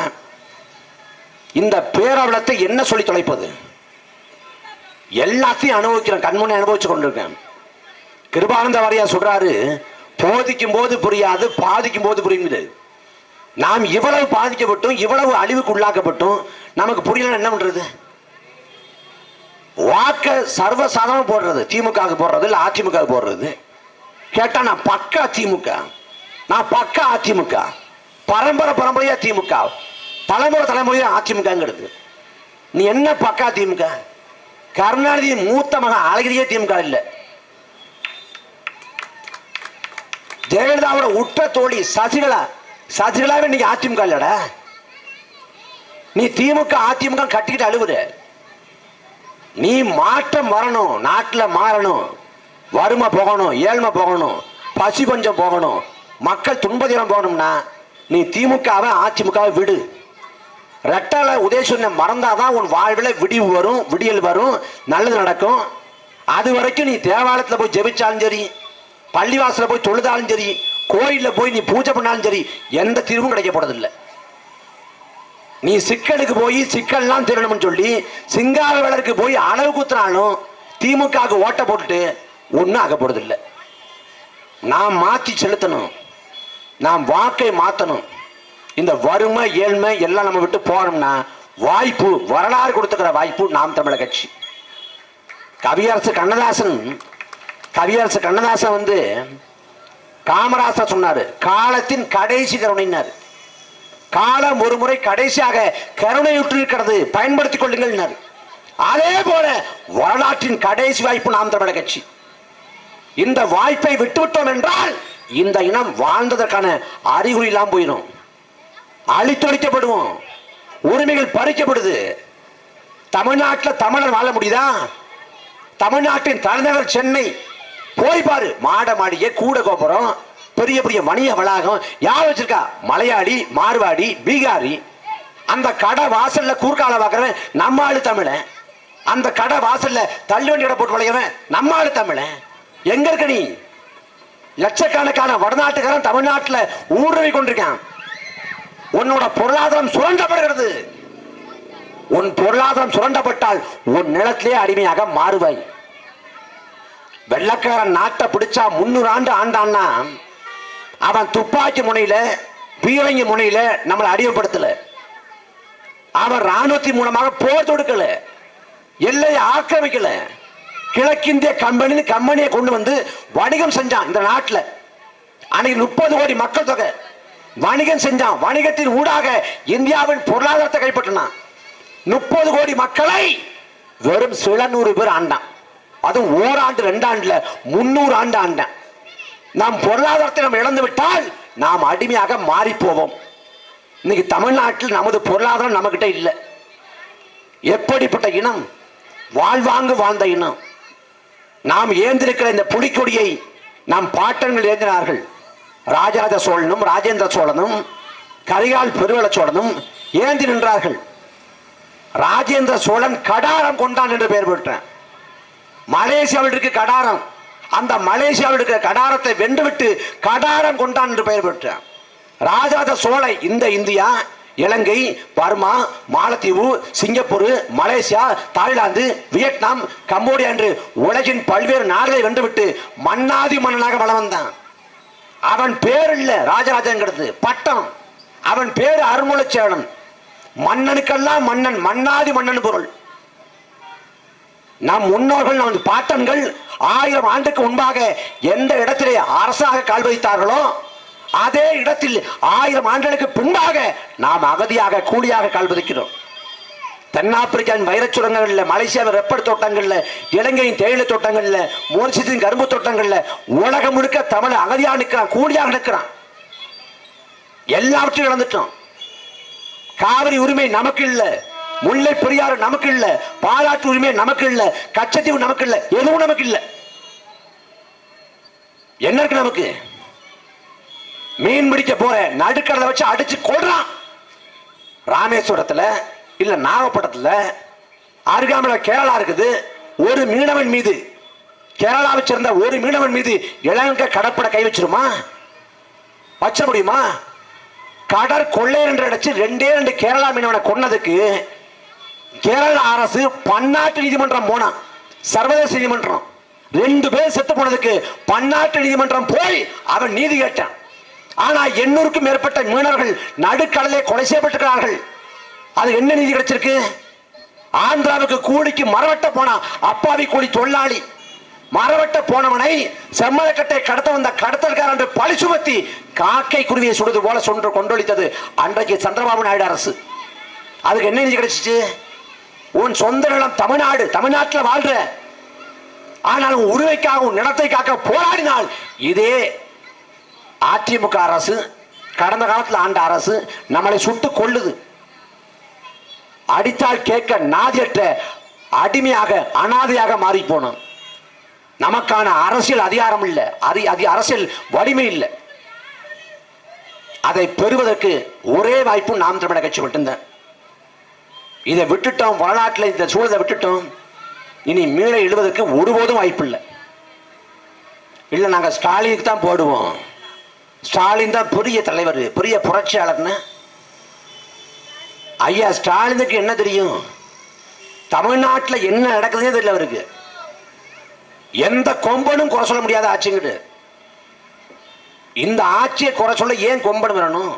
இந்த பேரவலத்தை என்ன சொல்லி தொலைப்பது? எல்லாத்தையும் அனுபவிக்கிறேன், கண்முன்னே அனுபவிச்சு கொண்டிருக்கேன். கிருபானந்த வாரியார் சொல்றாரு, போதிக்கும் போது புரியாது, பாதிக்கும் போது புரியுது. நாம் இவ்வளவு பாதிக்கப்பட்டும், இவ்வளவு அழிவுக்கு உள்ளாக்கப்பட்டும் நமக்கு புரியல. என்ன பண்றது? வாக்க சர்வசாதாரணம் போடுறது, திமுக போடுறது இல்ல அதிமுக போடுறது. கேட்டா நான் பக்கா திமுக, நான் பக்கா அதிமுக, பரம்பரையா திமுக, தலைமுறையா அதிமுக. நீ என்ன பக்கா திமுக? கருணாநிதி மூத்த மகன் அழகிரியே திமுக இல்ல. ஜெயலலிதாவோட உற்ற தோழி சசிகலாவே நீங்க அதிமுக இல்லடா. நீ திமுக அதிமுக கட்டிக்கிட்டு அழுவுற. நீ மாற்றம் வரணும், நாட்டில் மாறணும், வறுமை போகணும், ஏழ்மை போகணும், பசி கொஞ்சம் போகணும், மக்கள் துன்பதினம் போகணும்னா நீ திமுகவை அதிமுகவை விடு. ரெட்டால உதயசூரியனை மறந்தாதான் உன் வாழ்வில் விடிவு வரும், விடியல் வரும், நல்லது நடக்கும். அது வரைக்கும் நீ தேவாலயத்தில் போய் ஜெபிச்சாலும் சரி, பள்ளிவாசல போய் தொழுதாலும் சரி, கோயில்ல போய் நீ பூஜை பண்ணாலும் சரி, எந்த தீர்வும் கிடைக்கப்படுறதில்லை. நீ சிக்கலுக்கு போய் சிக்கல்லாம் திருடணும்னு சொல்லி சிங்கார வேலருக்கு போய் அளவு குத்துனாலும் திமுக ஓட்ட போட்டுட்டு ஒன்னும் ஆகப்படுறதில்லை. நாம் மாற்றி செலுத்தணும், நாம் வாக்கை மாற்றணும். இந்த வறுமை ஏழ்மை எல்லாம் நம்ம விட்டு போகணும்னா வாய்ப்பு, வரலாறு கொடுத்துக்கிற வாய்ப்பு நாம் தமிழர் கட்சி. கவியரசு கண்ணதாசன் காமராசர் சொன்னாரு, காலத்தின் கடைசி கருணைனார். காலம் ஒரு முறை கடைசியாக கருணையுற்று இருக்கிறது, பயன்படுத்திக் கொள்ளுங்கள். அதே போல வரலாற்றின் கடைசி வாய்ப்பு நாம் தமிழர் கட்சி. இந்த வாய்ப்பை விட்டுவிட்டோம் என்றால் இந்த இனம் வாழ்ந்ததற்கான அறிகுறி எல்லாம் போயிடும், அழித்தொழிக்கப்படுவோம், உரிமைகள் பறிக்கப்படுது. தமிழ்நாட்டில் தமிழர் வாழ முடியுதா? தமிழ்நாட்டின் தலைநகர் சென்னை போய் பாரு, மாட மாளிகை, கூட கோபுரம், பெரிய பெரிய வணிக வளாகம் யார் வச்சிருக்கா? மலையாளி, மார்வாடி, பீகாரி. அந்த கடை வாசல்ல கூர்கால பாக்குறவன் நம்ம ஆளு தமிழன். அந்த கடை வாசல்ல தள்ளுவண்டி கடை போட்டு வளைக்கிறவன் நம்ம ஆளு தமிழன். எங்க இருக்க நீ? லட்சக்கணக்கான வடநாட்டுக்காரன் தமிழ்நாட்டில் ஊடுருவி கொண்டிருக்கான். உன்னோட பொருளாதாரம் சுரண்டப்படுகிறது. உன் பொருளாதாரம் சுரண்டப்பட்டால் உன் நிலத்திலே அடிமையாக மாறுவாய். வெள்ளக்காரன் நாட்டை பிடிச்சா 300 ஆண்டு ஆண்டான்னா அவன் துப்பாக்கி முனையில, பீரங்கி முனையில நம்மளை அடிமைப்படுத்தல. அவன் ராணுவத்தின் மூலமாக போர் தொடுக்கல, எல்லையை ஆக்கிரமிக்கல. கிழக்கிந்திய கம்பெனியை கொண்டு வந்து வணிகம் செஞ்சான் இந்த நாட்டில். அன்னைக்கு 30 கோடி மக்கள் தொகை வணிகம் செஞ்சான். வணிகத்தின் ஊடாக இந்தியாவின் பொருளாதாரத்தை கைப்பற்றினான். 30 கோடி மக்களை வெறும் சில 100 பேர் ஆண்டான். அதுவும் ஓராண்டு 2 ஆண்டுல 300 ஆண்டு ஆண்டான். நாம் பொருளாதாரத்தை நம்ம இழந்து விட்டால் நாம் அடிமையாக மாறி போவோம். இன்னைக்கு தமிழ்நாட்டில் நமது பொருளாதாரம் நம்ம கிட்ட இல்லை. எப்படிப்பட்ட இனம்? வாழ்வாங்கு வாழ்ந்த இனம். நாம் ஏந்திருக்கிற இந்த புலிக்கொடியை நாம் பாட்டன்கள் ஏந்தினார்கள். ராஜராஜ சோழனும் ராஜேந்திர சோழனும் கரிகால் பெருவள சோழனும் ஏந்தி நின்றார்கள். ராஜேந்திர சோழன் கடாரம் கொண்டான் என்று பெயர் பெற்றான். மலேசியாவில் இருக்க கடாரம், அந்த மலேசியாவில் இருக்கிற கடாரத்தை வென்றுவிட்டு கடாரம் கொண்டான் என்று பெயர் பெற்றான். ராஜராஜ சோழை இந்த இந்தியா, இலங்கை, பர்மா, மாலத்தீவு, Singapore, Malaysia, Thailand, Vietnam, Cambodia என்று உலகின் பல்வேறு நாடுகளை வென்றுவிட்டு மன்னாதி மன்னனாக வளம் வந்தான். அவன் பேர் இல்ல ராஜராஜங்கிறது, பட்டம். அவன் பேர் அருள்மொழிச்சேரன். மன்னனுக்கெல்லாம் மன்னன், மன்னாதி மன்னன் பொருள். நம் முன்னோர்கள், நமது பாட்டன்கள் 1000 ஆண்டுக்கு முன்பாக எந்த இடத்திலே அரசாக கால் வைத்தார்களோ அதே இடத்தில் 1000 ஆண்டுகளுக்கு பின்பாக நாம் அகதியாக, கூலியாக கால் பதிக்கிறோம். தென்னாப்பிரிக்காவின் வைரச்சுரங்கள்ல, மலேசியாவின் ரப்பர் தோட்டங்கள்ல, இலங்கையின் தேயிலை தோட்டங்கள்ல, மோரிஷியஸின் கரும்பு தோட்டங்கள்ல உலகம் முழுக்க தமிழ் அகதியாக நிற்கிறான், கூலியாக நிற்கிறான். எல்லாவற்றையும் இழந்துட்டோம். காவிரி உரிமை நமக்கு இல்ல, முல்லை பெரியாறு நமக்கு இல்ல, பாலாற்று உரிமை நமக்கு இல்ல, கச்சத்தீவு நமக்கு இல்ல, எதுவும் நமக்கு இல்ல. என்ன இருக்கு நமக்கு? மீன் பிடிக்க போற நடுக்கடலை வச்சு அடிச்சு கொள்றான். ராமேஸ்வரத்துல இல்ல நாகப்பட்டினத்துல, அருகாமையில கேரளா இருக்குது. ஒரு மீனவன் மீது, கேரளாவை சேர்ந்த ஒரு மீனவன் மீது இலங்கை கடற்படை கை வச்சிருமா? வச்ச முடியுமா? கடற்கொள்ளை என்று அடிச்சு 2 கேரளா மீனவனை கொன்னதுக்கு கேரளா அரசு பன்னாட்டு நீதிமன்றம் போனா, சர்வதேச நீதிமன்றம். 2 பேர் செத்து போனதுக்கு பன்னாட்டு நீதிமன்றம் போய் அவன் நீதி கேட்டான். ஆனா 800க்கும் மேற்பட்ட மீனவர்கள் நடுக்கடலே கொலை செய்யப்பட்டிருக்கிறார்கள். அது என்ன நீதி கிடைச்சிருக்கு? ஆந்திராவுக்கு கூலிக்கு மரவட்ட போனா அப்பாவி கூலி தொழிலாளி, மரவட்ட போனவனை செம்மலக்கட்டை கடத்த வந்த கடத்தல்காரன் என்று பழி சுமத்தி காக்கை குருவியை சுடுது போல சொன்று கொண்டொழித்தது அன்றைக்கு சந்திரபாபு நாயுடு அரசு. அதுக்கு என்ன நீதி கிடைச்சிச்சு? உன் சொந்த நிலம் தமிழ்நாடு, தமிழ்நாட்டில் வாழ்ற, ஆனால் உன் உரிமைக்காக, உன் நிலத்தை காக்க போராடினால் இதே அதிமுக அரசு, கடந்த காலத்தில் ஆண்ட அரசு நம்மளை சுட்டு கொள்ளுது. அடித்தால் கேட்க நாதியற்ற அடிமையாக, அனாதையாக மாறி போனோம். நமக்கான அரசியல் அதிகாரம் இல்லை, அரசியல் வலிமை இல்லை. அதை பெறுவதற்கு ஒரே வாய்ப்பு நாம் தமிழர் கட்சி மட்டும்தான். இதை விட்டுட்டோம், வரலாற்றில் இந்த சூழலை விட்டுட்டோம். இனி மீள எழுவதற்கு ஒருபோதும் வாய்ப்பு இல்லை. இல்லை, நாங்கள் ஸ்டாலினுக்கு தான் போடுவோம், ஸ்டாலின் தான் பெரிய தலைவர், பெரிய புரட்சியாளர்னு. ஐயா, ஸ்டாலினுக்கு என்ன தெரியும்? தமிழ்நாட்டில் என்ன நடக்குதுன்னே தெரியல அவருக்கு. எந்த கொம்பனும் குறை சொல்ல முடியாத ஆட்சிங்கிட்டு. இந்த ஆட்சியை குறை சொல்ல ஏன் கொம்பன் வரணும்?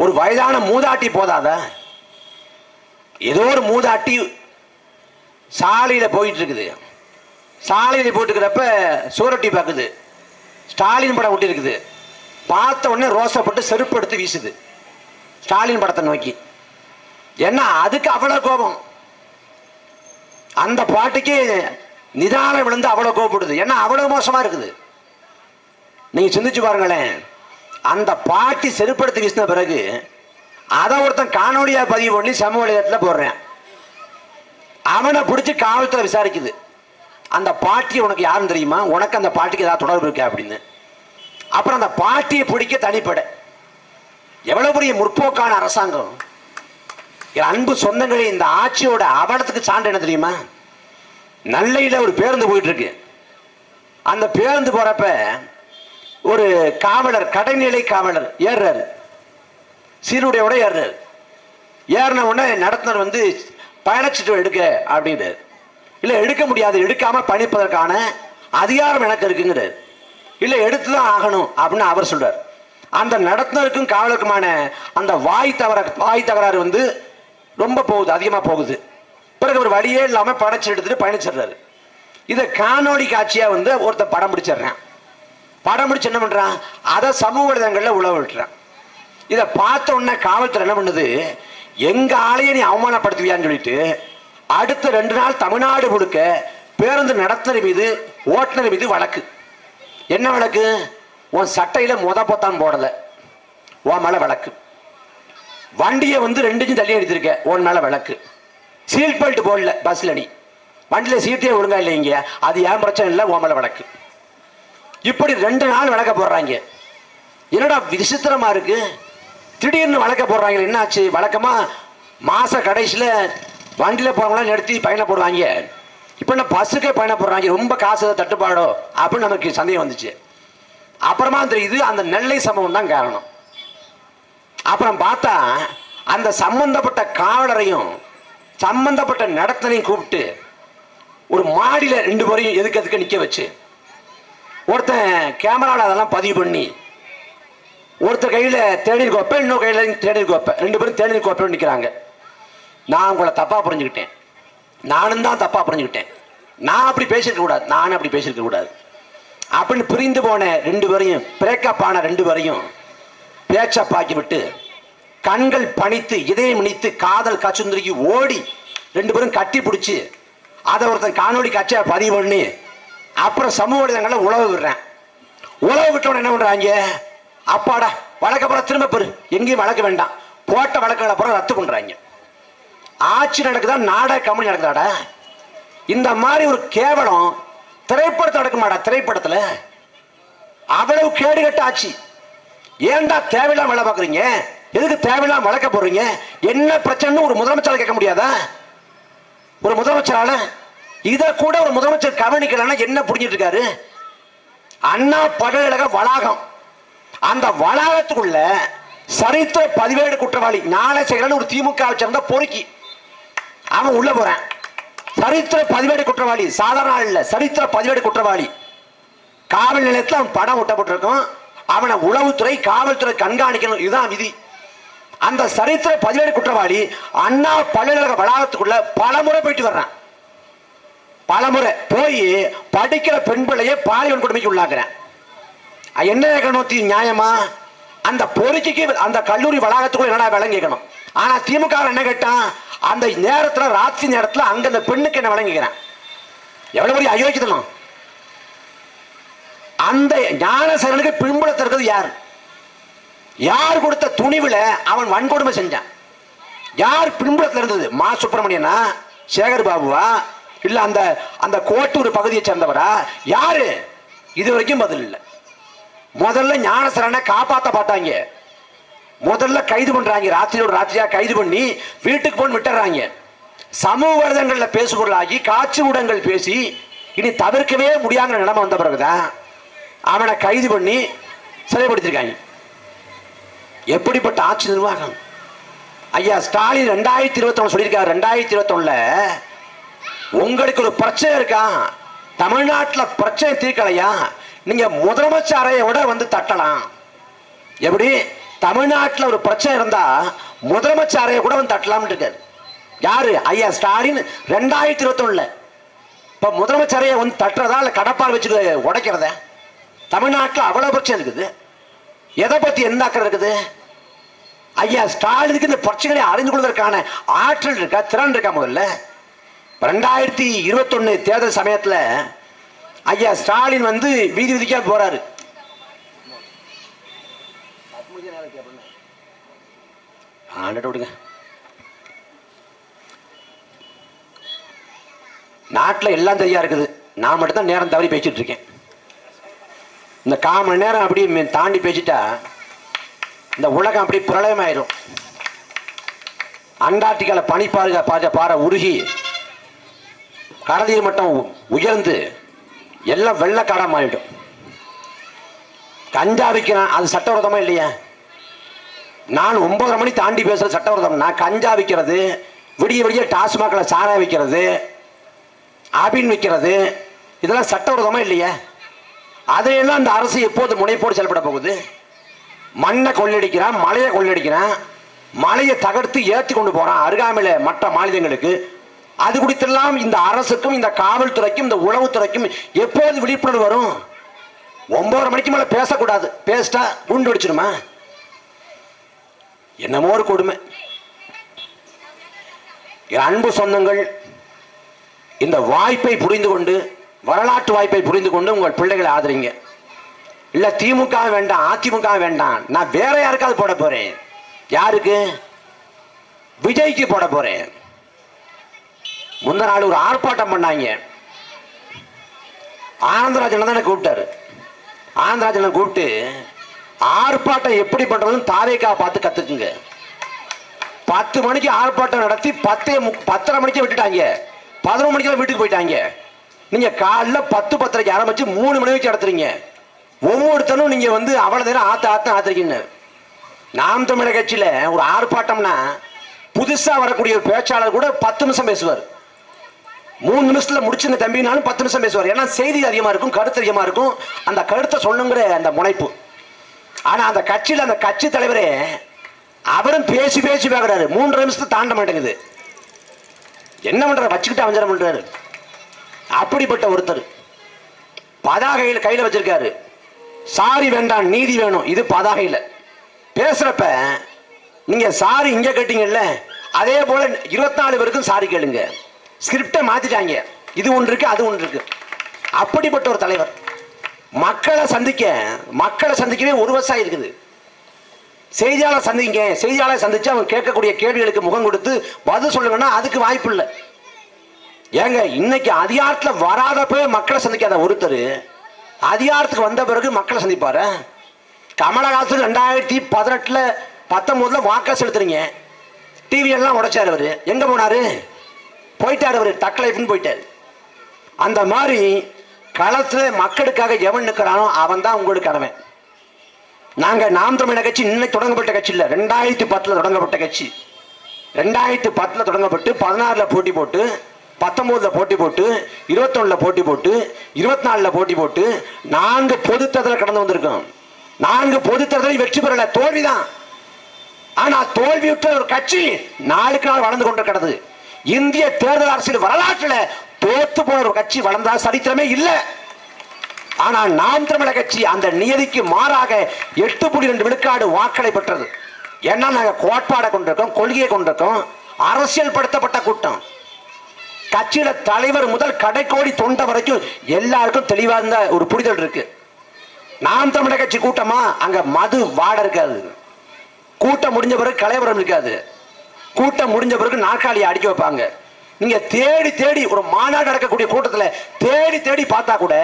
ஒரு வயதான மூதாட்டி போதாத? ஏதோ ஒரு மூதாட்டி சாலையில போயிட்டு இருக்குது. சாலையில போயிட்டு இருக்கிறப்ப சூரட்டி பார்க்குது, ஸ்டாலின் படம் ஒட்டி இருக்குது. பார்த்த உடனே ரோசப்பட்டு செருப்பு எடுத்து வீசுது ஸ்டாலின் படத்தை நோக்கி. என்ன அதுக்கு அவ்வளவு கோபம்? அந்த பாட்டுக்கு நிதானம் விழுந்து அவ்வளவு கோபப்படுது. ஏன்னா அவ்வளவு மோசமா இருக்குது. நீங்க சிந்திச்சு பாருங்களேன். அந்த பாட்டி செருப்படுத்தி வீசின பிறகு அதை ஒருத்தன் காணொலியா பதிவு பண்ணி சமூக வலைதளத்தில் போடுறேன். அவனை பிடிச்சி காவல்துறை விசாரிக்குது. அந்த பாட்டி உனக்கு யாரும் தெரியுமா, உனக்கு அந்த பாட்டிக்கு ஏதாவது தொடர்பு இருக்கா அப்படின்னு. அப்புறம் அந்த பாட்டியை பிடிக்க தனிப்பட. எவ்வளவு பெரிய முற்போக்கான அரசாங்கம். அன்பு சொந்தங்களே, இந்த ஆட்சியோட அவலத்துக்கு சான்று என்ன தெரியுமா? நல்லையில ஒரு பேருந்து போயிட்டு இருக்கு. அந்த பேருந்து போறப்ப ஒரு காவலர், கடைநிலை காவலர் ஏறாரு, சீருடையோட ஏறாரு. ஏறின உடனே நடத்துனர் வந்து பயணச்சீட்டு எடுக்க அப்படின்னு. இல்லை எடுக்க முடியாது, எடுக்காம பயணிப்பதற்கான அதிகாரம் எனக்கு இருக்குங்கிறார். இல்லை எடுத்துதான் ஆகணும் அப்படின்னு அவர் சொல்றார். அந்த நடத்துனருக்கும் காவலருக்குமான அந்த வாய் தகராறு வந்து ரொம்ப போகுது, அதிகமாக போகுது. பிறகு ஒரு வழியே இல்லாமல் படைச்சு எடுத்துட்டு பயணிச்சிடுறாரு. இதை காணொலி காட்சியா வந்து ஒருத்தர் படம் பிடிச்சிடுறான். படம் பிடிச்சு என்ன பண்றான், அதை சமூக வலைதளங்களில் உழவு விட்டுறான். இதை பார்த்த உடனே காவல்துறை என்ன பண்ணுது, எங்க ஆளையை நீ அவமானப்படுத்துவியான்னு சொல்லிட்டு அடுத்த 2 நாள் தமிழ்நாடு முழுக்க பேருந்து நடத்துனர் மீது, ஓட்டுநர் மீது வழக்கு. என்ன வழக்கு? உன் சட்டையில பொத்தான் போடல, உன் மேல வழக்கு. வண்டியை வந்து 2 இன்ச்சு தள்ளி அடித்திருக்க, உன் மேல வழக்கு. சீட் பெல்ட் போடல பஸ்ல, நீ வண்டியில சீட்டே ஒழுங்கா இல்லைங்க, அது ஏன் பிரச்சனை இல்லை, உன் மேல வழக்கு. இப்படி 2 நாள் வழக்க போடுறாங்க. என்னடா விசித்திரமா இருக்கு, திடீர்னு வழக்க போடுறாங்க. என்னாச்சு? வழக்கமா மாச கடைசியில வண்டியில போறவங்களாம் நிறுத்தி பயணம் போடுவாங்க. இப்ப என்ன பஸ்ஸுக்கே பயணம் போடுறாங்க, ரொம்ப காசு தட்டுப்பாடோ அப்படின்னு நமக்கு சந்தேகம் வந்துச்சு. அப்புறமா தெரியுது அந்த நெல்லை சம்பவம் தான் காரணம். அப்புறம் பார்த்தா அந்த சம்பந்தப்பட்ட காவலரையும் சம்பந்தப்பட்ட நடத்தனையும் கூப்பிட்டு ஒரு மாடியில 2 பேரையும் எதுக்கு நிக்க வச்சு, ஒருத்தன் கேமராவில் அதெல்லாம் பதிவு பண்ணி, ஒருத்தர் கையில தேநீர் கோப்பை, இன்னொரு கையில தேநீர் கோப்பை, 2 பேரும் தேநீர் கோப்பை நிற்கிறாங்க. நான் உங்களை தப்பா புரிஞ்சுக்கிட்டேன், நானும் தான் தப்பா புரிஞ்சுக்கிட்டேன், நான் அப்படி பேசிருக்க கூடாது, நானும் அப்படி பேசிருக்க கூடாது அப்படின்னு பிரிந்து போன 2 பேரையும், பிரேக்கப் ஆன 2 பேரையும் பேச்ச பாக்கி விட்டு கண்கள் பணித்து இதயம் இணைத்து காதல் கச்சுந்திரிக்கு ஓடி 2 பேரும் கட்டி பிடிச்சி அதை ஒருத்தன் காணொலி காட்சியா பதிவு பண்ணி அப்புறம் சமூக வலைதளங்களை உழவு விடுறேன். உழவு விட்டவன என்ன பண்றாங்க, அப்பாடா வழக்கப்புறம் திரும்ப பெரு, எங்கேயும் வழக்க வேண்டாம், போட்ட வழக்குகளை அப்புறம் ரத்து பண்றாங்க. ஆட்சி நடக்குதா, நாடக கம்பெனி நடக்குதாடா? இந்த மாதிரி ஒரு கேவலம் திரைப்படத்தில் நடக்குமாடா? திரைப்படத்தில் அவ்வளவு கேடுகட்ட ஆட்சி. ஏன்டா தேவையில்லாம வேலை பார்க்குறீங்க? எதுக்கு தேவையில்லாம வழக்க போடுறீங்க? என்ன பிரச்சனை ஒரு முதலமைச்சரால் கேட்க முடியாதா? ஒரு முதலமைச்சரால இதை கூட ஒரு முதலமைச்சர் கவனிக்கலன்னா என்ன புரிஞ்சிட்டு இருக்காரு? அண்ணா பல்கலைக்கழக வளாகம், அந்த வளாகத்துக்குள்ள சரித்திர பதிவேடு குற்றவாளி ஞானசேகரன் ஒரு திமுக சேர்ந்த பொறுக்கி அவன் உள்ள போறான். சரித்திர பதிவேடு குற்றவாளி, சாதாரண இல்ல, சரித்திர பதிவேடு குற்றவாளி. காவல் நிலையத்தில் அவன் படம் ஒட்டப்பட்டிருக்கும். அவனை உளவுத்துறை காவல்துறை கண்காணிக்கணும், இதுதான் விதி. அந்த சரித்திர பதிவேடு குற்றவாளி அண்ணா பல்கலைக்கழக வளாகத்துக்குள்ள பலமுறை போயிட்டு வர்றான். பலமுறை போய் படிக்கிற பெண் பிள்ளையை பாலியல் கொடுமைக்கு உள்ளாக்குறேன். என்ன நோக்கி நியாயமா? அந்த பொறுக்கிக்கு அந்த கல்லூரி வளாகத்துக்குள்ள என்னடா விளங்கி கேட்கணும். ஆனா திமுக என்ன கேட்டான், அந்த நேரத்துல ராத்திரி நேரத்துல அங்க அந்த பெண்ணுக்கு என்ன வழங்கிக்கிறேன். எவ்வளவு பெரிய அயோக்கியத்தனம்! அந்த ஞானசேகரனுக்கு பின்புலத்தில் இருக்கிறது யார்? யார் கொடுத்த துணிவுல அவன் வன்கொடுமை செஞ்சான்? யார் பின்புலத்தில் இருந்தது? மா சுப்பிரமணியனா, சேகர் பாபுவா, இல்ல அந்த அந்த கோட்டூர் பகுதியை சேர்ந்தவரா? யாரு? இது வரைக்கும் பதில் இல்லை. முதல்ல ஞானசேகரனை காப்பாற்ற பார்த்தாங்க, முதல்ல கைது பண்றாங்க, ராத்திரியோட ராத்திரியா கைது பண்ணி வீட்டுக்கு போய் விட்டுறாங்க. சமூக வலைதளங்களில் பேசுபொருளாகி காட்சி ஊடகங்கள் பேசி இனி தவிர்க்கவே முடியாத நிலைமை வந்த பிறகுதான் அவனை கைது பண்ணி சிறைப்படுத்திருக்காங்க. எப்படிப்பட்ட ஆட்சி நிர்வாகம்! ஐயா ஸ்டாலின் 2021 சொல்லியிருக்காரு, 2021 உங்களுக்கு ஒரு பிரச்சனை இருக்கா, தமிழ்நாட்டில் பிரச்சனை தீர்க்கலையா, நீங்க முதலமைச்சர் அறையோட வந்து தட்டலாம். எப்படி? தமிழ்நாட்டில் ஒரு பிரச்சனை இருந்தா முதலமைச்சர் அறையை கூட வந்து தட்டலாம் இருக்காரு. யாரு? ஐயா ஸ்டாலின் 2021. இப்ப முதலமைச்சர் அறையை வந்து தட்டுறதா இல்ல கடப்பால் வச்சு உடைக்கிறத? தமிழ்நாட்டில் அவ்வளவு பிரச்சனை இருக்குது, எதை பத்தி என்ன அக்கறை இருக்குது? ஐயா ஸ்டாலினுக்கு இந்த பிரச்சனைகளை அறிந்து கொள்வதற்கான ஆற்றல் இருக்கா, திறன் இருக்கா? முதல்ல 2021 தேர்தல் சமயத்தில் ஐயா ஸ்டாலின் வந்து வீதி வீதிக்கா போறாரு. நாட்டில் எல்லாம் சரியா இருக்குது, நான் மட்டும் தான் நேரம் தவறி பேசிட்டு இருக்கேன். இந்த 1/4 மணி நேரம் அப்படி தாண்டி பேசிட்டா இந்த உலகம் அப்படி பிரளயமாயிரும். அண்டார்டிகால பனி பாறை உருகி கடல் மட்டம் உயர்ந்து எல்லாம் வெள்ளக்காடம் ஆயிடும். கஞ்சா விற்கிறான், அது சட்டவிரோதமா இல்லையா? நான் 9:30 மணி தாண்டி பேசுறது சட்டவிரோதம். நான் கஞ்சா விற்கிறது, விடிய விடிய டாஸ்மாக்ல சாராய விற்கிறது, அபின் விற்கிறது, இதெல்லாம் சட்டவிரோதமா இல்லையா? அதையெல்லாம் அந்த அரசு எப்போது முனைப்போடு செயல்பட போகுது? மண்ணை கொள்ளடிக்கிறான், மலையை கொள்ளடிக்கிறான், மலையை தகர்த்து ஏற்றி கொண்டு போறான் அருகாமையில மற்ற மாநிலங்களுக்கு. அது குறித்தெல்லாம் இந்த அரசுக்கும் இந்த காவல்துறைக்கும் இந்த உளவுத்துறைக்கும் எப்போது விழிப்புணர்வு வரும்? 9:30 மணிக்கு மேல பேசக்கூடாது, பேசிட்டா குண்டு வெடிச்சிடுமா? என்னமோ ஒரு கொடுமை. அன்பு சொந்தங்கள், இந்த வாய்ப்பை புரிந்து கொண்டு, வரலாற்று வாய்ப்பை புரிந்து கொண்டு உங்கள் பிள்ளைகளை ஆதரிங்க. இல்ல திமுக வேண்டாம், அதிமுக வேண்டாம், நான் வேற யாருக்காவது போட போறேன். யாருக்கு? விஜய்க்கு போட போறேன். முந்த நாள் ஒரு ஆர்ப்பாட்டம் பண்ணாங்க. ஆனந்தராஜன் தான் கூப்பிட்டாரு. ஆனந்தராஜனை கூப்பிட்டு ஆர்ப்பாட்டம் எப்படி பண்றதுன்னு தாவேக்கா பார்த்து கத்துக்குங்க. 10 மணிக்கு ஆர்ப்பாட்டம் நடத்தி 10:30 மணிக்கு விட்டுட்டாங்க. 11 மணிக்கு வீட்டுக்கு போயிட்டாங்க. நீங்க காலைல 10:10:30 ஆரம்பிச்சு 3 மணி வச்சு நடத்துறீங்க. ஒவ்வொருத்தனும் நீங்க அவ்வளவு நேரம் ஆத்திருக்கீங்க. நாம் தமிழர் கட்சியில ஒரு ஆர்ப்பாட்டம்னா புதுசா வரக்கூடிய ஒரு பேச்சாளர் கூட 10 நிமிஷம் பேசுவார். 3 நிமிஷத்துல முடிச்சுங்க தம்பினாலும் 10 நிமிஷம் பேசுவார். ஏன்னா செய்தி அதிகமா இருக்கும், கருத்து அதிகமா இருக்கும், அந்த கருத்தை சொல்லுங்கிற அந்த முனைப்பு. ஆனா அந்த கட்சியில அந்த கட்சி தலைவரே அவரும் பேசி பேசி பார்க்கிறாரு. 3 நிமிஷத்தை தாண்ட மாட்டேங்குது. என்ன பண்றாரு? வச்சுக்கிட்டு அவஞ்சரம் பண்றாரு. அப்படிப்பட்ட ஒருத்தர் பதாகையில் கையில வச்சிருக்காரு. சாரி வேண்டாம், நீதி வேணும். இது பதாகையில் பேசுறப்ப நீங்க சாரி இங்க கேட்டீங்கல்ல, அதே போல 24 பேருக்கும் சாரி கேளுங்க. ஸ்கிரிப்டை மாத்திட்டாங்க. இது ஒன்று இருக்கு, அது ஒன்று இருக்கு. அப்படிப்பட்ட ஒரு தலைவர் மக்களை சந்திக்கவே ஒரு விவசாயி இருக்குது. செய்தியாளர் சந்திச்சு அவங்க கேட்கக்கூடிய கேள்விகளுக்கு முகம் கொடுத்து பதில் சொல்லுங்கன்னா அதுக்கு வாய்ப்பு இல்லை. ஏங்க இன்னைக்கு அதிகாரத்தில் வராதப்ப மக்களை சந்திக்காத ஒருத்தர் அதிகாரத்துக்கு வந்த பிறகு மக்களை சந்திப்பாரு. கமலஹாசன் 2018 19 வாக்க செலுத்துறீங்க. டிவி எல்லாம் உடைச்சாரு. அவரு எங்க போனாரு? போயிட்டாரு. அவரு தக்கலைப்புன்னு போயிட்டாரு. அந்த மாதிரி களத்துல மக்களுக்காக எவன் நிற்கிறானோ அவன் தான் உங்களுக்கு கடவன். நாங்க நாம் தமிழர் கட்சி இன்னைக்கு தொடங்கப்பட்ட கட்சி இல்ல, 2010 தொடங்கப்பட்ட கட்சி. 2010 தொடங்கப்பட்டு 16 போட்டி போட்டு, 19 போட்டி போட்டு, 21 போட்டி போட்டு, 24 போட்டி போட்டு 4 பொது தேர்தல் கடந்து வந்திருக்கோம். 4 பொது தேர்தலில் வெற்றி பெறல, தோல்விதான். ஆனா தோல்வியுற்ற ஒரு கட்சி நாளுக்கு நாள் வளர்ந்து கொண்டிருக்கிறது. இந்திய தேர்தல் அரசியல் வரலாற்றில் தோத்து போன ஒரு கட்சி வளர்ந்தா சரித்திரமே இல்லை. ஆனால் நாம் தமிழர் கட்சி அந்த நியதிக்கு மாறாக 8.2 விழுக்காடு வாக்களை பெற்றது. ஏன்னா நாங்கள் கோட்பாடை கொண்டிருக்கோம், கொள்கையை கொண்டிருக்கோம், அரசியல் படுத்தப்பட்ட கூட்டம். கட்சியில தலைவர் முதல் கடைக்கோடி தொண்டை வரைக்கும் எல்லாருக்கும் தெளிவாக ஒரு புரிதல் இருக்கு. நாம் தமிழர் கட்சி கூட்டமா அங்க மது வாட இருக்காது. கூட்டம் முடிஞ்ச பிறகு கலைவரம் இருக்காது. கூட்டம் முடிஞ்ச பிறகு நாற்காலியை அடிக்க வைப்பாங்க. நீங்க தேடி தேடி ஒரு மாநாடு நடக்கக்கூடிய கூட்டத்தில் தேடி தேடி பார்த்தா கூட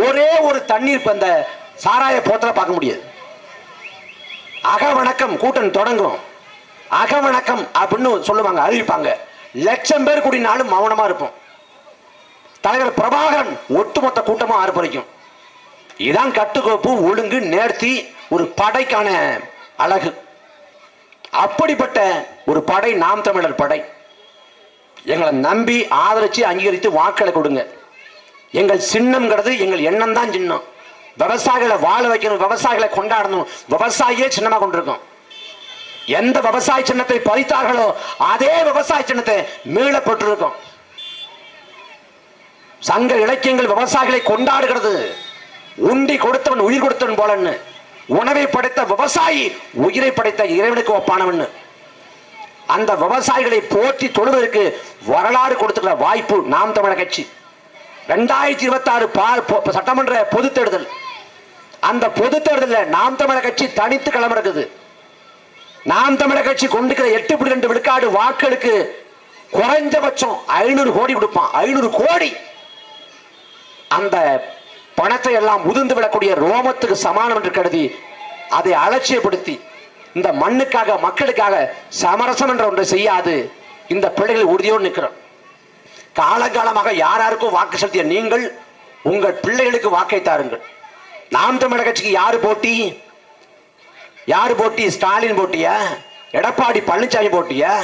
ஒரே ஒரு தண்ணீர் அந்த சாராய போத்தல பார்க்க முடியாது. அகவணக்கம் கூட்டம் தொடங்கும். அகவணக்கம் அப்படின்னு சொல்லுவாங்க, அறிவிப்பாங்க. 1,00,000 பேர் கூடினாலும் மௌனமா இருப்போம். தலைவர் பிரபாகரன் ஒட்டுமொத்த கூட்டமா ஆர்ப்பரிக்கும். இதான் கட்டுக்கோப்பு, ஒழுங்கு, நேர்த்தி, ஒரு படைக்கான அழகு. அப்படிப்பட்ட ஒரு படை நாம் தமிழர் படை. எங்களை நம்பி ஆதரிச்சு அங்கீகரித்து வாக்களை கொடுங்க. எங்கள் சின்னம்ங்கிறது எங்கள் எண்ணம் தான் சின்னம். விவசாயிகளை வாழ வைக்கணும், விவசாயிகளை கொண்டாடணும். விவசாயியே சின்னமா கொண்டிருக்கோம். எந்த விவசாய சின்னத்தை பறித்தார்களோ அதே விவசாய சின்னத்தை மீளப்பட்டிருக்கும். சங்க இலக்கியங்கள் விவசாயிகளை கொண்டாடுகிறது. உண்டி கொடுத்தவன் உயிர் கொடுத்தவன் போலன்னு. உணவை படைத்த விவசாயி உயிரை படைத்த இறைவனுக்கு ஒப்பானவன். அந்த விவசாயிகளை போற்றி தொழுவதற்கு வரலாறு கொடுத்துக்கிற வாய்ப்பு நாம் தமிழர் கட்சி. 2026 சட்டமன்ற பொது தேர்தல். அந்த பொது தேர்தலில் நாம் தமிழர் கட்சி தனித்து களமிறக்குது. நாம் தமிழர் கட்சி கொண்டிருக்கிற 8.2 விழுக்காடு வாக்களுக்கு குறைஞ்சபட்சம் 500 கோடி கொடுப்பான். 500 கோடி அந்த பணத்தை எல்லாம் உதிர்ந்து விடக்கூடிய ரோமத்துக்கு சமானம் என்று கருதி அதை அலட்சியப்படுத்தி இந்த மண்ணுக்காக மக்களுக்காக சமரசம் என்ற ஒன்றை செய்யாது இந்த பிள்ளைகள் உறுதியோடு நிற்கிறோம். காலகாலமாக யாருக்கும் வாக்கு செலுத்திய நீங்கள் உங்கள் பிள்ளைகளுக்கு வாக்கை தாருங்கள். நாம் தமிழர் கட்சிக்கு யாரு போட்டி? யாரு போட்டி? ஸ்டாலின் போட்டியா? எடப்பாடி பழனிசாமி போட்டியா?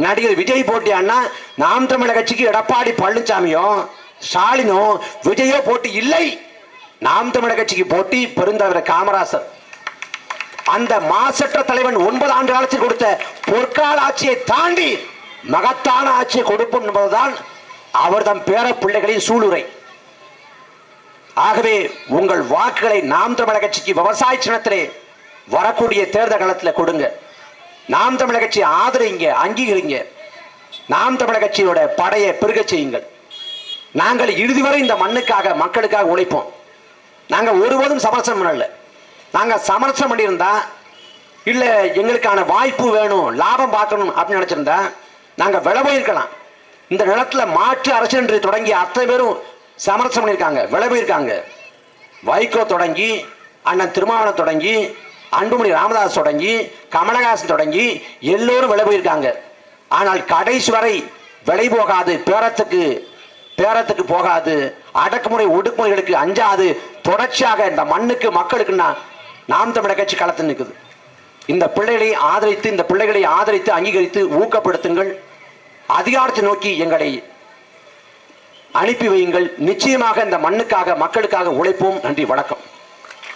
நடிகர் விஜய் போட்டியான்னா நாம் தமிழர் கட்சிக்கு எடப்பாடி பழனிசாமியோ ஸ்டாலினோ விஜயோ போட்டி இல்லை. நாம் தமிழர் கட்சிக்கு போட்டி பெருந்தலைவர் காமராசர். அந்த மாசற்ற தலைவன் 9 ஆண்டு காலத்தில் கொடுத்த பொற்கால ஆட்சியை தாண்டி மகத்தான ஆட்சியை கொடுப்போம் என்பதுதான் அவர் தம் பேர பிள்ளைகளின் சூளுரை. ஆகவே உங்கள் வாக்குகளை நாம் தமிழர் கட்சிக்கு விவசாய சின்னத்திலே வரக்கூடிய தேர்தல் காலத்தில் கொடுங்க. நாம் தமிழர் கட்சியை ஆதரிங்க, அங்கீகரிங்க. நாம் தமிழர் கட்சியோட படையை பெருக செய்யுங்கள். நாங்கள் இறுதி வரை இந்த மண்ணுக்காக மக்களுக்காக உழைப்போம். நாங்கள் ஒருபோதும் சமரசம் பண்ணல. நாங்கள் சமரசம் பண்ணியிருந்தா இல்ல எங்களுக்கான வாய்ப்பு வேணும், லாபம் பார்க்கணும் அப்படின்னு நினைச்சிருந்தா நாங்கள் விலை போயிருக்கலாம். இந்த நிலத்துல மாற்று அரசு என்று தொடங்கி அத்தனை பேரும் சமரசம் பண்ணியிருக்காங்க, விலை போயிருக்காங்க. வைகோ தொடங்கி, அண்ணன் திருமாவளவன் தொடங்கி, அன்புமணி ராமதாஸ் தொடங்கி, கமலஹாசன் தொடங்கி எல்லோரும் விலை போயிருக்காங்க. ஆனால் கடைசி வரை விலை போகாது, பேரத்துக்கு போகாது, அடக்குமுறை ஒடுக்குமுறைகளுக்கு அஞ்சாது தொடர்ச்சியாக இந்த மண்ணுக்கு மக்களுக்குன்னா நாம் தமிழர் கட்சி களத்தில் நிற்குது. இந்த பிள்ளைகளை ஆதரித்து அங்கீகரித்து ஊக்கப்படுத்துங்கள். அதிகாரத்தை நோக்கி எங்களை அனுப்பி வையுங்கள். நிச்சயமாக இந்த மண்ணுக்காக மக்களுக்காக உழைப்போம். நன்றி, வணக்கம்.